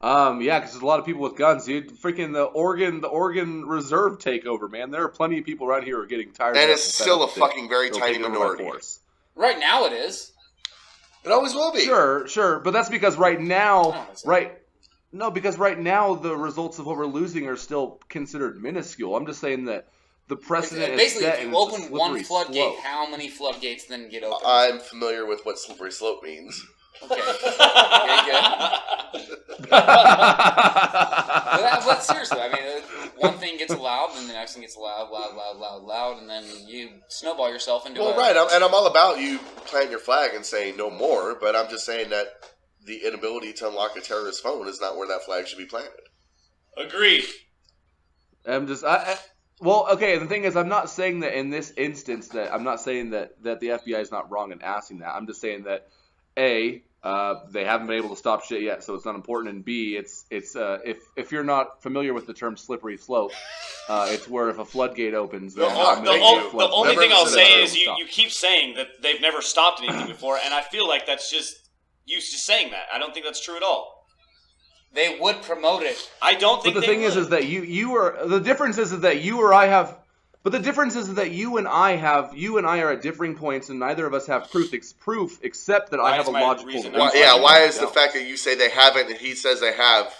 Yeah, because there's a lot of people with guns, dude. Freaking the Oregon Reserve takeover, man. There are plenty of people around here who are getting tired. And of it's still a fucking very they'll tiny take it over by minority. force. Right now, it is. It always will be. Sure, but that's because right I now, don't think so. because right now the results of what we're losing are still considered minuscule. I'm just saying that the precedent is Basically, set if and you it's a open one slippery floodgate, slope. how many floodgates then get open? I'm familiar with what slippery slope means. Okay. Very good. But seriously, I mean, one thing gets allowed, then the next thing gets loud, and then you snowball yourself into Well, right, I'm all about you planting your flag and saying no more, but I'm just saying that the inability to unlock a terrorist phone is not where that flag should be planted. Agreed. Well, okay, the thing is, I'm not saying that in this instance I'm not saying that the FBI is not wrong in asking that. I'm just saying that A, they haven't been able to stop shit yet, so it's not important. And B, it's if you're not familiar with the term slippery slope, it's where if a floodgate opens, The then only thing I'll say is stop. you keep saying that they've never stopped anything before, and I feel like that's just you just saying that. I don't think that's true at all. They would promote it. I don't think. But the thing is that you are the difference is that you or I have. But the difference is that you and I are at differing points, and neither of us have proof except that Why I have is a my logical reason reason. not- Why is the fact that you say they haven't and he says they have?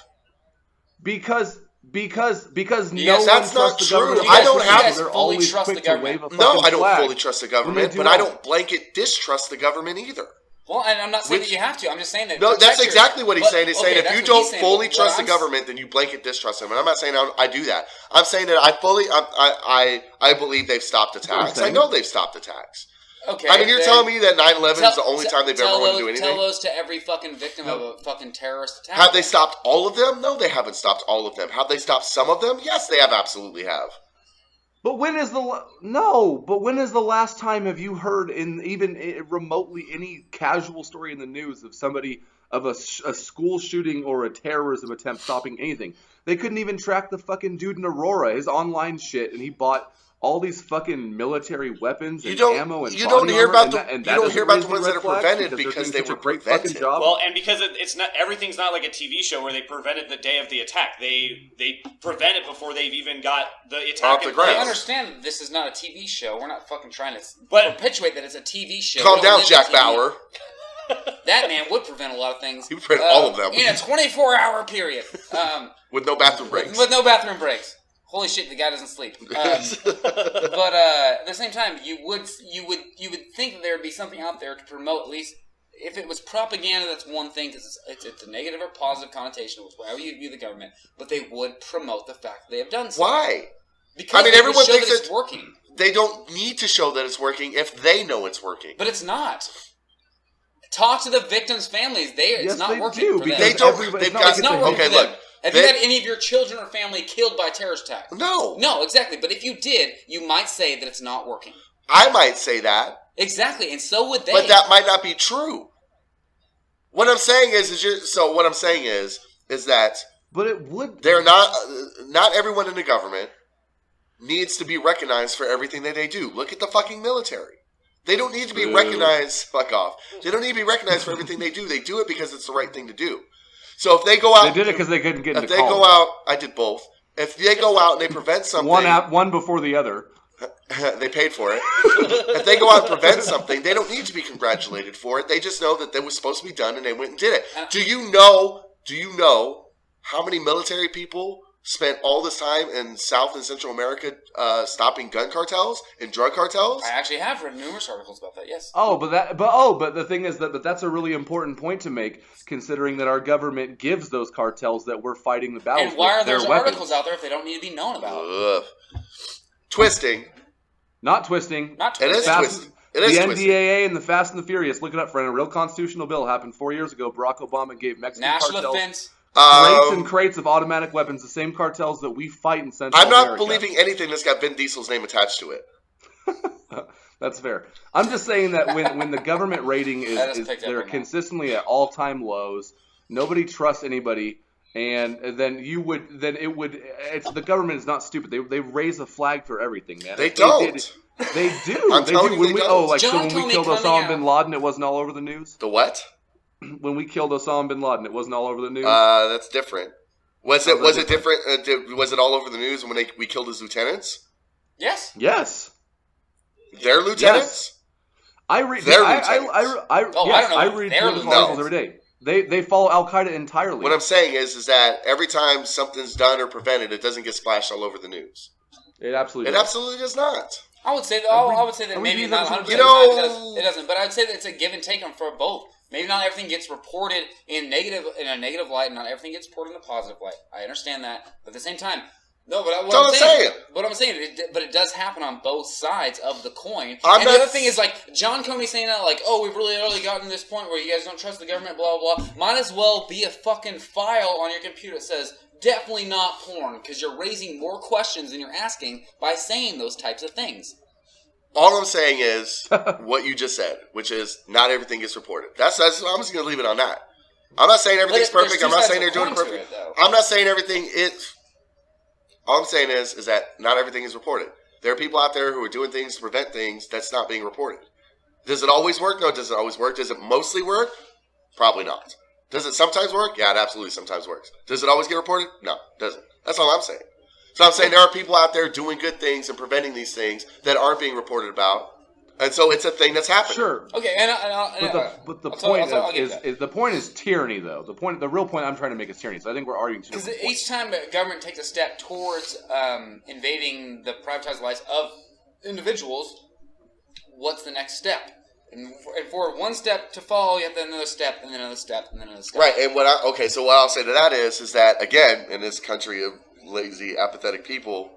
Because Because Yes, no that's one not trusts the true. government. I don't Because have- they're fully always trust quick the to government. wave a No, fucking I don't flag fully trust the when they government, do but I wrong. don't blanket distrust the government either. Well, and I'm not saying Which- that you have to. I'm just saying that. No, that's protect exactly what he's but- saying. He's okay, saying if that's you what don't he's saying, fully but trust what the I'm government, then you blanket distrust them. And I'm not saying I do that. I'm saying that I believe they've stopped attacks. I know they've stopped attacks. Okay. I mean, you're then telling me that 9/11 is the only tell- time they've tell ever wanted to those- do anything? Tell those to every fucking victim of a fucking terrorist attack. Have they stopped all of them? No, they haven't stopped all of them. Have they stopped some of them? Yes, they have absolutely have. But when is the last time have you heard in even remotely any casual story in the news of somebody of a school shooting or a terrorism attempt stopping anything? They couldn't even track the fucking dude in Aurora, his online shit, and he bought all these fucking military weapons and ammo and you don't body hear armor, about and the that- and you that don't doesn't hear about raise the any ones that red are flags prevented they're because doing they such were a great prevented. fucking job. Well, and because it's not everything's not like a TV show where they prevented the day of the attack. They prevent it before they've even got the attack Off the in ground. place. I understand that this is not a TV show. We're not fucking trying to But- perpetuate that it's a TV show. Calm We don't down, live Jack in TV. Bauer. That man would prevent a lot of things. He would prevent all of them. In a 24-hour period. With no bathroom breaks. With no bathroom breaks. Holy shit, the guy doesn't sleep. But at the same time, you would think that there would be something out there to promote, at least if it was propaganda. That's one thing because it's a negative or positive connotation with how you view the government. But they would promote the fact that they have done so. Why? Because I mean, they would everyone show thinks that it's that- working, They don't need to show that it's working if they know it's working. but it's not. Talk to the victims' families. It's Yes, not they working do, for because them. They don't. everybody- They've it's not got. like It's not working Okay, for them. look. Have you had any of your children or family killed by a terrorist attack? No. No, exactly. But if you did, you might say that it's not working. I might say that, Exactly, and so would they. but that might not be true. What I'm saying is that But it would. they're not everyone in the government needs to be recognized for everything that they do. Look at the fucking military. They don't need to be recognized. Fuck off. They don't need to be recognized for everything they do. They do it because it's the right thing to do. So if they go out, They did it because they couldn't get if into they go college. out, I did both. If they go out and they prevent something, One before the other. they paid for it. If they go out and prevent something, they don't need to be congratulated for it. They just know that it was supposed to be done and they went and did it. Do you know how many military people spent all this time in South and Central America stopping gun cartels and drug cartels? I actually have read numerous articles about that. Yes. But the thing is that that's a really important point to make, considering that our government gives those cartels that we're fighting the battles And why are with their those weapons. articles out there if they don't need to be known about? Ugh. Twisting. Not twisting. Not It is twisted. twisting. It is The twisting. NDAA and the Fast and the Furious. Look it up, friend. A real constitutional bill happened 4 years ago. Barack Obama gave Mexican National cartels defense. crates and crates of automatic weapons, the same cartels that we fight in Central I'm not America. believing anything that's got Vin Diesel's name attached to it. That's fair. I'm just saying that when the government rating That is is picked up they're on that. consistently at all-time lows, nobody trusts anybody, and then it's the government is not stupid. They raise a flag for everything, man. They If don't. They do. I'm They telling do. you When they we don't. so John when we Comey killed coming Osama out. bin Laden, it wasn't all over the news. The what? When we killed Osama bin Laden, it wasn't all over the news. That's different. Was How's it that different? Was it all over the news when we killed his lieutenants? Yes. Yes. Their lieutenants? I read. Their I lieutenants. I don't know I about read their political lieutenants. articles every day. They follow Al Qaeda entirely. What I'm saying is that every time something's done or prevented, it doesn't get splashed all over the news. It absolutely. It does. absolutely does not. I would say that we maybe do not that 100%. You know- it doesn't. But I'd say that it's a give and take on for both. Maybe not everything gets reported in a negative light, and not everything gets reported in a positive light. I understand that, but at the same time, no. But That's what I'm saying. What I'm saying, but it does happen on both sides of the coin. I'm And the not- other thing is, like, John Comey saying that, like, oh, we've really gotten to this point where you guys don't trust the government, blah, blah, blah. Might as well be a fucking file on your computer that says, definitely not porn, because you're raising more questions than you're asking by saying those types of things. All I'm saying is what you just said, which is not everything gets reported. That's I'm just going to leave it on that. I'm not saying everything's But there's perfect. two I'm not sides saying of they're a doing it coin to perfect. it, though. I'm not saying everything is. All I'm saying is that not everything is reported. There are people out there who are doing things to prevent things that's not being reported. Does it always work? No, it doesn't always work. Does it mostly work? Probably not. Does it sometimes work? Yeah, it absolutely sometimes works. Does it always get reported? No, it doesn't. That's all I'm saying. So I'm saying there are people out there doing good things and preventing these things that aren't being reported about. And so it's a thing that's happening. Sure. Okay, But the point is tyranny, though. The real point I'm trying to make is tyranny. So I think we're arguing two because different each time the government takes a step towards invading the privatized lives of individuals, what's the next step? And for one step to follow, you have to another step, and then another step, and then another step. Right, and so what I'll say to that is that, again, in this country of lazy, apathetic people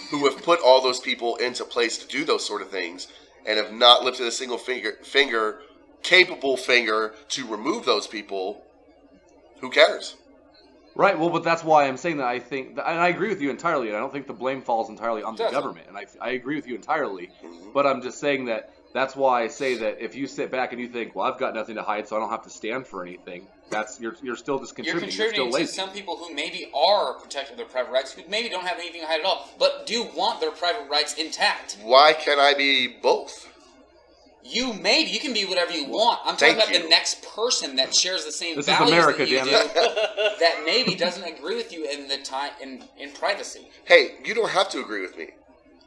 who have put all those people into place to do those sort of things and have not lifted a single capable finger to remove those people, who cares? Right, well, but that's why I'm saying that I think, and I agree with you entirely, and I don't think the blame falls entirely on the government, and I agree with you entirely, but I'm just saying that's why I say that if you sit back and you think, well, I've got nothing to hide, so I don't have to stand for anything, you're still just contributing. You're contributing to some people who maybe are protecting their private rights, who maybe don't have anything to hide at all, but do want their private rights intact. Why can't I be both? You can be whatever you want. I'm talking about the next person that shares the same values America, that you damn do, that maybe doesn't agree with you in the time in privacy. Hey, you don't have to agree with me.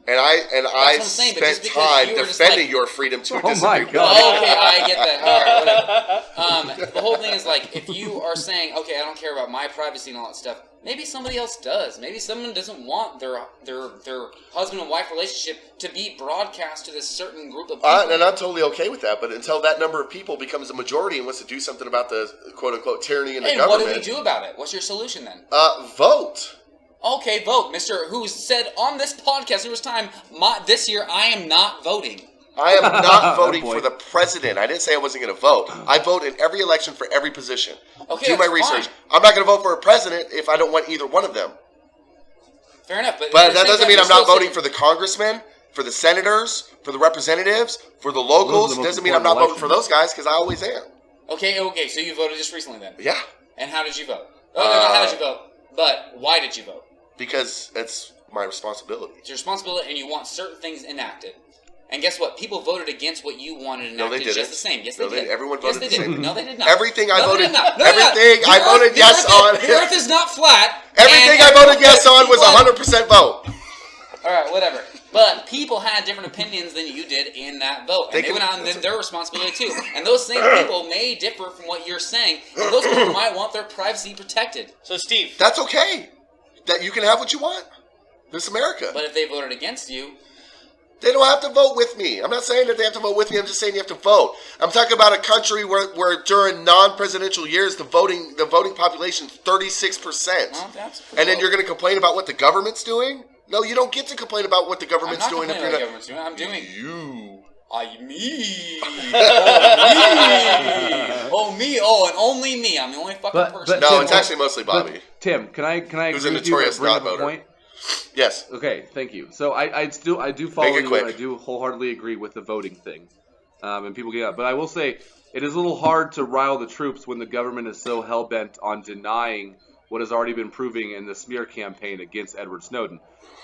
And I spent time defending your freedom to disagree. Oh my God! Oh, okay, I get that. All right, whatever. The whole thing is like, if you are saying, okay, I don't care about my privacy and all that stuff, maybe somebody else does. Maybe someone doesn't want their husband and wife relationship to be broadcast to this certain group of people. And I'm totally okay with that. But until that number of people becomes a majority and wants to do something about the quote unquote tyranny in the government, what do we do about it? What's your solution then? Vote. Okay, vote. Mr. who said on this podcast numerous times, this year I am not voting. I am not voting for the president. I didn't say I wasn't going to vote. I vote in every election for every position. Okay, do my research. Fine. I'm not going to vote for a president if I don't want either one of them. Fair enough. But that doesn't mean I'm not voting for the congressmen, for the senators, for the representatives, for the locals. It doesn't mean I'm not voting for those guys, because I always am. Okay, so you voted just recently then? Yeah. And how did you vote? Oh, no, not how did you vote, but why did you vote? Because it's my responsibility. It's your responsibility, and you want certain things enacted. And guess what? People voted against what you wanted enacted just the same. Yes, they did. Everyone voted the same. No, they did not. Everything I voted voted yes on. The earth is not flat. Everything I voted yes on was 100% vote. All right, whatever. But people had different opinions than you did in that vote. And they went out and did their responsibility too. And those same people may differ from what you're saying. And those people might want their privacy protected. So, Steve. That's okay. That you can have what you want. This is America. But if they voted against you, they don't have to vote with me. I'm not saying that they have to vote with me. I'm just saying you have to vote. I'm talking about a country where during non-presidential years the voting population is 36%. Well, and then you're going to complain about what the government's doing? No, you don't get to complain about what the government's doing. I'm not complaining about the government's doing. I'm doing you. Me. Oh, me. Oh, and only me. I'm the only fucking person. No, it's actually mostly Bobby. Tim, can I Who's agree a with you notorious bring up a non-voter. point? Yes. Okay, thank you. So I do follow you. quick. And I do wholeheartedly agree with the voting thing, and people get out. But I will say it is a little hard to rile the troops when the government is so hell bent on denying what has already been proving in the smear campaign against Edward Snowden.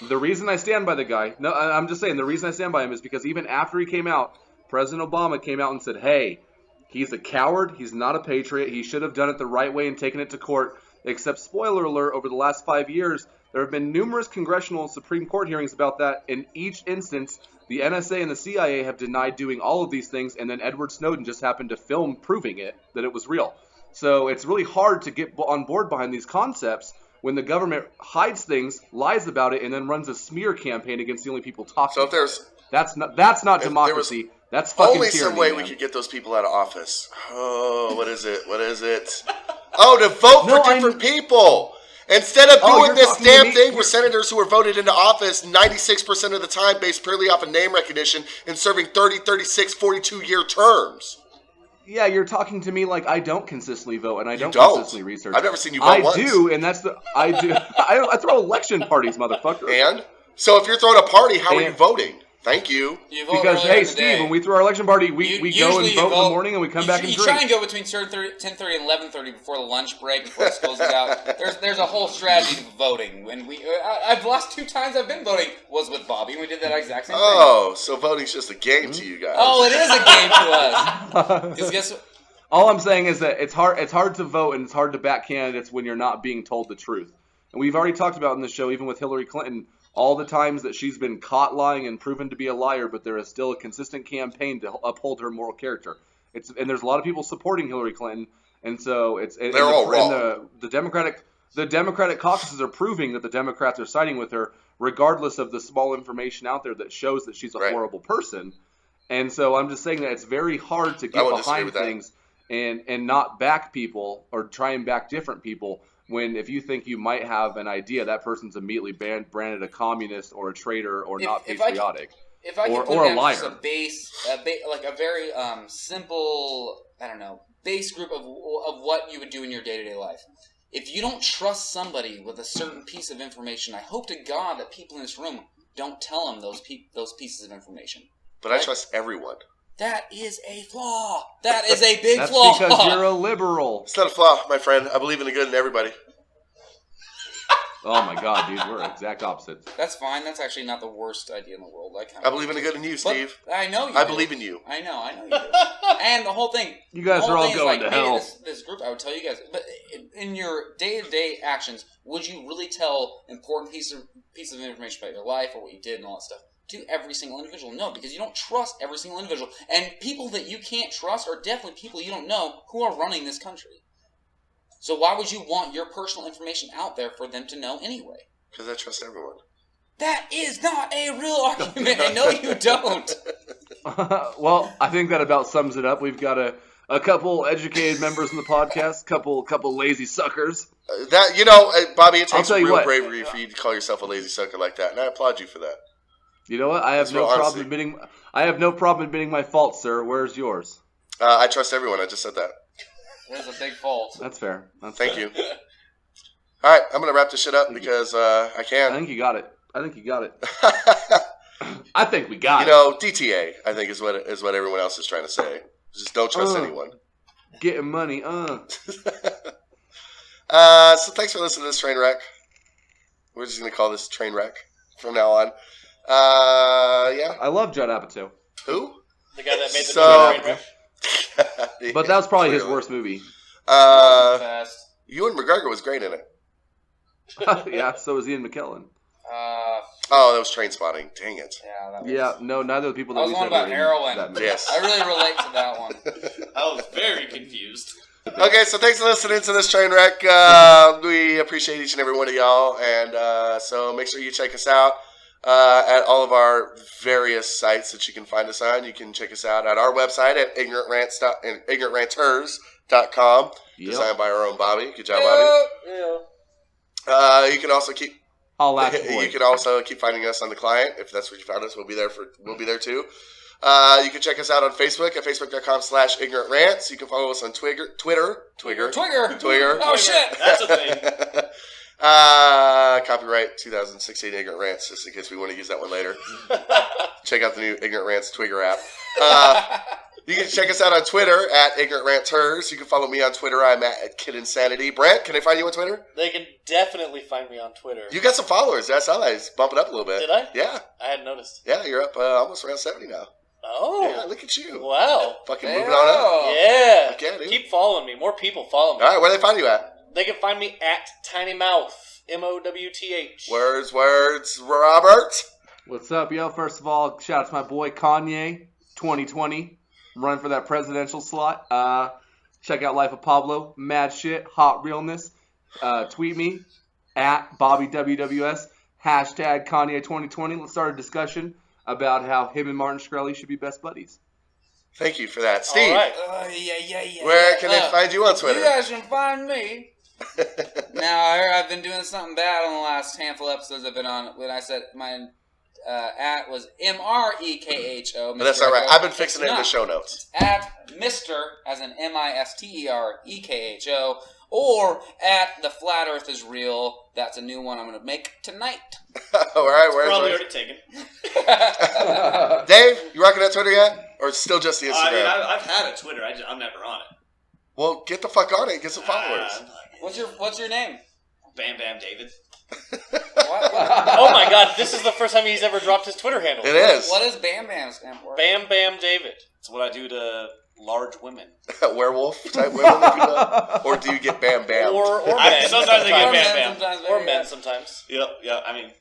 The reason I stand by the guy, no, I'm just saying the reason I stand by him is because even after he came out, President Obama came out and said, "Hey, he's a coward. He's not a patriot. He should have done it the right way and taken it to court." Except, spoiler alert, over the last 5 years, there have been numerous congressional and Supreme Court hearings about that. In each instance, the NSA and the CIA have denied doing all of these things, and then Edward Snowden just happened to film proving it, that it was real. So it's really hard to get on board behind these concepts when the government hides things, lies about it, and then runs a smear campaign against the only people talking. So if there's... That's not democracy. That's fucking only tyranny, some way man. we could get those people out of office. Oh, what is it? Oh, to vote for different people. Instead of doing this damn thing where senators who are voted into office 96% of the time based purely off of name recognition and serving 30, 36, 42-year terms. Yeah, you're talking to me like I don't consistently vote and I don't consistently research. I've never seen you vote once. I do, and I do. I throw election parties, motherfucker. And? So if you're throwing a party, how are you voting? Thank you. Because, hey, Steve, when we throw our election party, we go and vote in the morning and we come back and drink. You try and go between 10:30 and 11:30 before the lunch break, before school goes out. There's a whole strategy to voting. When I've lost 2 times I've been voting was with Bobby, and we did that exact same thing. Oh, so voting's just a game to you guys. Oh, it is a game to us. Because guess what? All I'm saying is that it's hard to vote and it's hard to back candidates when you're not being told the truth. And we've already talked about in the show, even with Hillary Clinton, all the times that she's been caught lying and proven to be a liar, but there is still a consistent campaign to uphold her moral character. And there's a lot of people supporting Hillary Clinton, and so they're all wrong. And the Democratic caucuses are proving that the Democrats are siding with her, regardless of the small information out there that shows that she's a horrible person. And so I'm just saying that it's very hard to get behind things and not back people or try and back different people when if you think you might have an idea, that person's immediately branded a communist or a traitor or not patriotic. If I could put or a down liar. just like a very simple, I don't know, base group of what you would do in your day-to-day life. If you don't trust somebody with a certain piece of information, I hope to God that people in this room don't tell them those pieces of information. But I trust everyone. That is a flaw. That is a big flaw. That's because you're a liberal. It's not a flaw, my friend. I believe in the good in everybody. Oh my God, dude, we're exact opposites. That's fine. That's actually not the worst idea in the world. I believe in the good in you, Steve. But I know you. I believe in you. I know you do. And the whole thing. You guys are all going to hell. This group, I would tell you guys, but in your day-to-day actions, would you really tell important piece of information about your life or what you did and all that stuff to every single individual? No, because you don't trust every single individual. And people that you can't trust are definitely people you don't know who are running this country. So why would you want your personal information out there for them to know anyway? Because I trust everyone. That is not a real argument. I know you don't. Well, I think that about sums it up. We've got a couple educated members in the podcast, couple lazy suckers. Bobby, it takes real bravery for you to call yourself a lazy sucker like that, and I applaud you for that. You know what? I have no problem admitting my fault, sir. Where's yours? I trust everyone. I just said that. There's a big fault. That's fair. Thank you. All right, I'm going to wrap this shit up because I can. I think you got it. I think we got it. DTA, I think, is what everyone else is trying to say. Just don't trust anyone. Getting money, So thanks for listening to this train wreck. We're just going to call this train wreck from now on. Yeah. I love Judd Apatow. Who? The guy that made the train wreck. But that was probably his worst movie. Ewan McGregor was great in it. Yeah, so was Ian McKellen. That was Train Spotting. Dang it. Neither of the people that we said. I was one about heroin. Yes. I really relate to that one. I was very confused. Okay, so thanks for listening to this train wreck. We appreciate each and every one of y'all, and so make sure you check us out at all of our various sites that you can find us on. You can check us out at our website at ignorantranters.com. Yep. Designed by our own Bobby. Good job, Bobby. Yeah. You can also keep finding us on the client. If that's where you found us, we'll be there too. You can check us out on Facebook at facebook.com/ignorantrants. You can follow us on Twitter. Oh shit, that's a thing. Copyright 2016 Ignorant Rants, just in case we want to use that one later. Check out the new Ignorant Rants Twigger app. You can check us out on Twitter at Ignorant Ranters. You can follow me on Twitter. I'm at Kid Insanity. Brent, can they find you on Twitter? They can definitely find me on Twitter. You got some followers. I saw that. It's bumping up a little bit. Did I? Yeah. I hadn't noticed. Yeah, you're up almost around 70 now. Oh. Yeah, look at you. Wow. Fucking moving on up. Yeah. Fuck yeah, dude. Keep following me. More people follow me. All right, where do they find you at? They can find me at Tiny Mouth. MOWTH. Words, Robert. What's up, yo? First of all, shout out to my boy Kanye, 2020, running for that presidential slot. Check out Life of Pablo, mad shit, hot realness. Tweet me at BobbyWWS, hashtag Kanye 2020. Let's start a discussion about how him and Martin Shkreli should be best buddies. Thank you for that. Steve, all right. Yeah. Where can they find you on Twitter? You guys can find me. Now, I've been doing something bad on the last handful of episodes I've been on. When I said my at was MREKHO. But that's all right. I've been fixing it in the show notes. At Mr. as in MISTEREKHO. Or at The Flat Earth is Real. That's a new one I'm going to make tonight. All right. Probably already taken. Dave, you rocking that Twitter yet? Or still just the Instagram? I mean, I've had a Twitter. I'm never on it. Well, get the fuck on it and get some followers. What's your name? Bam Bam David. Oh my god, this is the first time he's ever dropped his Twitter handle. It is. What does Bam Bam stand for? Bam Bam David. It's what I do to large women. Werewolf type women, if you will. Or do you get bam bam? Or men. Sometimes I get bam bam. Or men sometimes. Yep. I mean,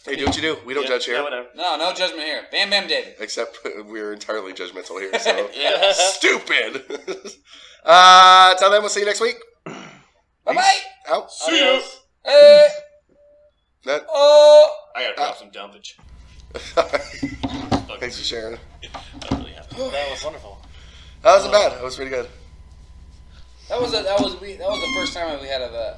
Hey, do what you do. We don't judge here. Yeah, whatever. No judgment here. Bam Bam David. Except we're entirely judgmental here, so Yeah. stupid. Till then, we'll see you next week. Bye-bye. Out. See you. Hey. That- Oh. I gotta drop some dumpage. Thanks for sharing. I don't really have to. That was wonderful. That wasn't bad. That was pretty good. That was the first time we had the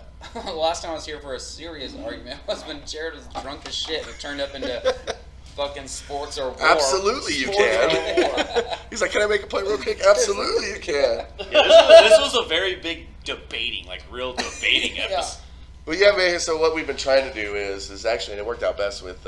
last time I was here for a serious argument was when Jared was drunk as shit and it turned up into fucking sports or war. Absolutely, you can. He's like, "Can I make a point real quick?" Absolutely, you can. Yeah, this was a very big debating, like real debating episode. Well, yeah, man. So what we've been trying to do is actually, and it worked out best with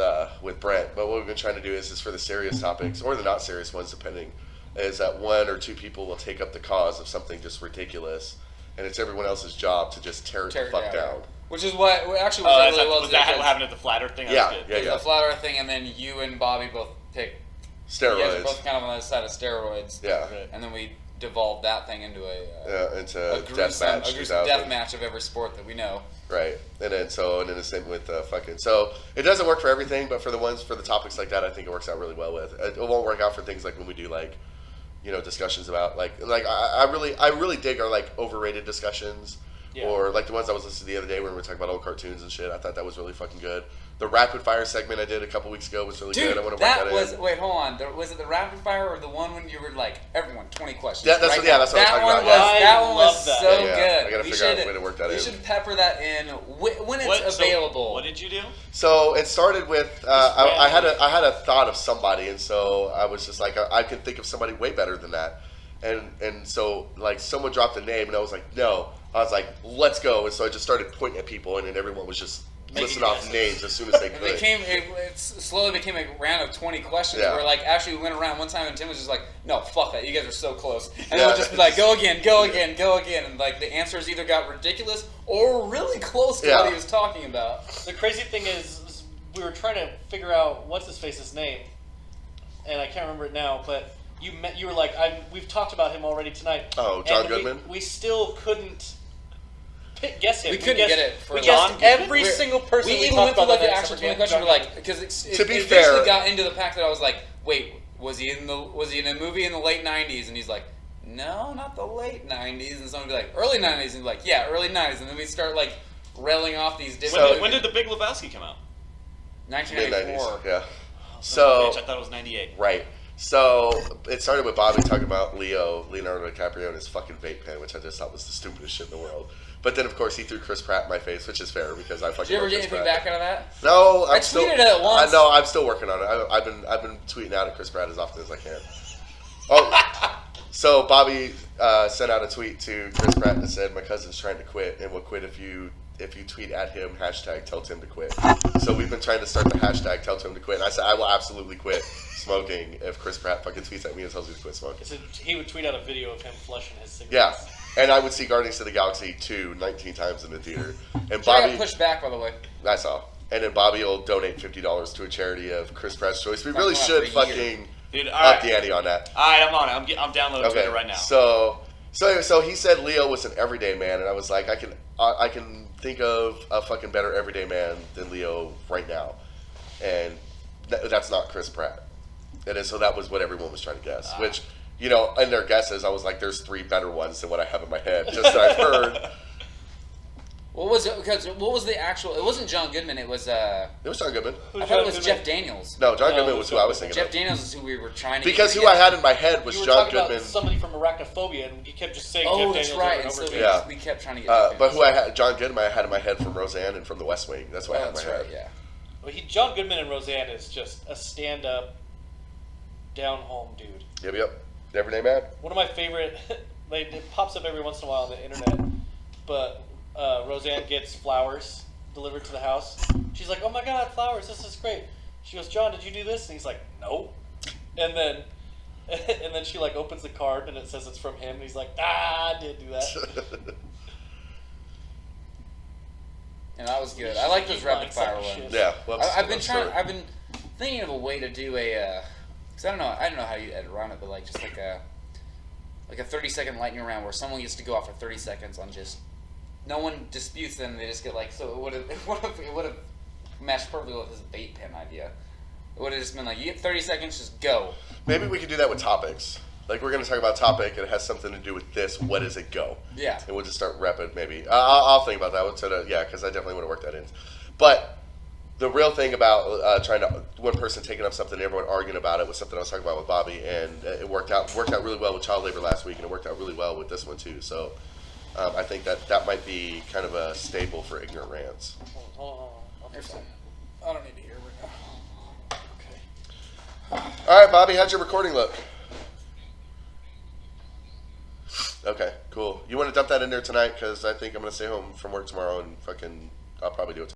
Brent. But what we've been trying to do is for the serious topics or the not serious ones, depending, is that one or two people will take up the cause of something just ridiculous, and it's everyone else's job to just tear it the fuck down. Which is what actually Oh, really was that what happened at the Flat Earth thing? Yeah, That was good. It was the Flat Earth thing, and then you and Bobby both picked. You guys are Steroids. both kind of on the side of steroids. Yeah. And then we devolved that thing into Into a death gruesome, match. a gruesome death match of every sport that we know. Right, and then the same with fucking. So it doesn't work for everything, but for the topics like that, I think it works out really well with. It won't work out for things like when we do like, discussions about like I really dig our like overrated discussions, or like the ones I was listening to the other day when we were talking about old cartoons and shit. I thought that was really fucking good. The rapid fire segment I did a couple weeks ago was really Dude, good. I want to work that that was in. wait, hold on. Was it the rapid fire or the one when you were like everyone 20 questions? Yeah, that's right what- yeah, now? that's what I'm that talking one about, was yeah. that one was love that. so Yeah, good. I gotta figure out a way to work that in. We should pepper that in when it's So, available. what did you do? So it started with I had a thought of somebody, and so I was just like I can think of somebody way better than that, and so like someone dropped a name, and I was like no, I was like let's go, and so I just started pointing at people, and then everyone was just listing off names as soon as they could. It slowly became a round of 20 questions Yeah. where like actually we went around one time and Tim was just like, no, fuck that, you guys are so close. And Yeah. it would just be like, go again. And like the answers either got ridiculous or really close to what he was talking about. The crazy thing is we were trying to figure out what's his face's name, and I can't remember it now. But you were like, we've talked about him already tonight. Oh, John and Goodman? We still couldn't guess him. We couldn't get it for We John guessed every single person. We We even talked went through about like that the night, actual except 20 for questions. John We're like, because To be it fair- eventually got into the fact that I was like, wait, was he in a movie in the late 90s? And he's like, no, not the late 90s. And someone would be like, early 90s. And he'd be like, yeah, early 90s. And then we start like railing off these different. When did The Big Lebowski come out? 1994. Mid-90s, yeah. So So I thought it was 98. right. So it started with Bobby talking about Leonardo DiCaprio, and his fucking vape pen, which I just thought was the stupidest shit in the world. But then, of course, he threw Chris Pratt in my face, which is fair because I fucking Did you ever love get Chris anything Pratt. back out of that? No, I tweeted it once. No, I'm still working on it. I've been tweeting out at Chris Pratt as often as I can. Oh, so Bobby sent out a tweet to Chris Pratt that said, "My cousin's trying to quit and will quit if you tweet at him #tell Tim to quit." So we've been trying to start the # tell Tim to quit, and I said I will absolutely quit smoking if Chris Pratt fucking tweets at me and tells me to quit smoking. So he would tweet out a video of him flushing his cigarettes. Yeah. And I would see Guardians of the Galaxy 2 19 times in the theater. And I Bobby, got pushed back, by the way. I saw. And then Bobby will donate $50 to a charity of Chris Pratt's choice. We really Talking should about for a fucking Dude, all up right. the ante on that. All right, I'm on it. I'm downloading Okay. Twitter right now. So he said Leo was an everyday man, and I was like, I can think of a fucking better everyday man than Leo right now, and that's not Chris Pratt. And so that was what everyone was trying to guess. Which, in their guesses, I was like, there's 3 better ones than what I have in my head, just that I've heard. What was it? Because what was the actual? It wasn't John Goodman. It was It was John Goodman. I thought it was Jeff Daniels. No, John No, Goodman it was was who I was thinking Jeff of. Daniels is who we were trying to. Because get who I had in my head was You were John talking Goodman. about somebody from Arachnophobia, and he kept just saying Oh, Jeff that's Daniels right. over And and so over we, again. Yeah. we kept trying to get. Jeff But Daniels. who I had, John Goodman, I had in my head from Roseanne and from The West Wing. That's what I Oh, had in my that's head. right. Yeah. Well, John Goodman and Roseanne is just a stand-up, down-home dude. Yep. Everyday man. One of my favorite, it pops up every once in a while on the internet, but Roseanne gets flowers delivered to the house. She's like, "Oh my God, flowers! This is great." She goes, "John, did you do this?" And he's like, "No." And then she like opens the card and it says it's from him. And he's like, "Ah, I did do that." And that was good. I like those rapid fire ones. Yeah. Well, I've been I'm trying. sure. I've been thinking of a way to do a. Cause I don't know how you edit around it, but like just like a 30-second lightning round where someone gets to go off for 30 seconds on just. No one disputes them. They just get like, so it would have matched perfectly with his bait pen idea. It would have just been like, you get 30 seconds, just go. Maybe we could do that with topics. Like, we're going to talk about a topic, and it has something to do with this. What does it go? Yeah. And we'll just start repping, maybe. I'll think about that one. So, yeah, because I definitely want to work that in. But the real thing about trying to one person taking up something and everyone arguing about it was something I was talking about with Bobby, and it worked out really well with child labor last week, and it worked out really well with this one, too. So I think that might be kind of a staple for Ignorant Rants. Hold on. You're fine. I don't need to hear right now. Okay. All right, Bobby, how'd your recording look? Okay, cool. You want to dump that in there tonight? Because I think I'm going to stay home from work tomorrow and I'll probably do it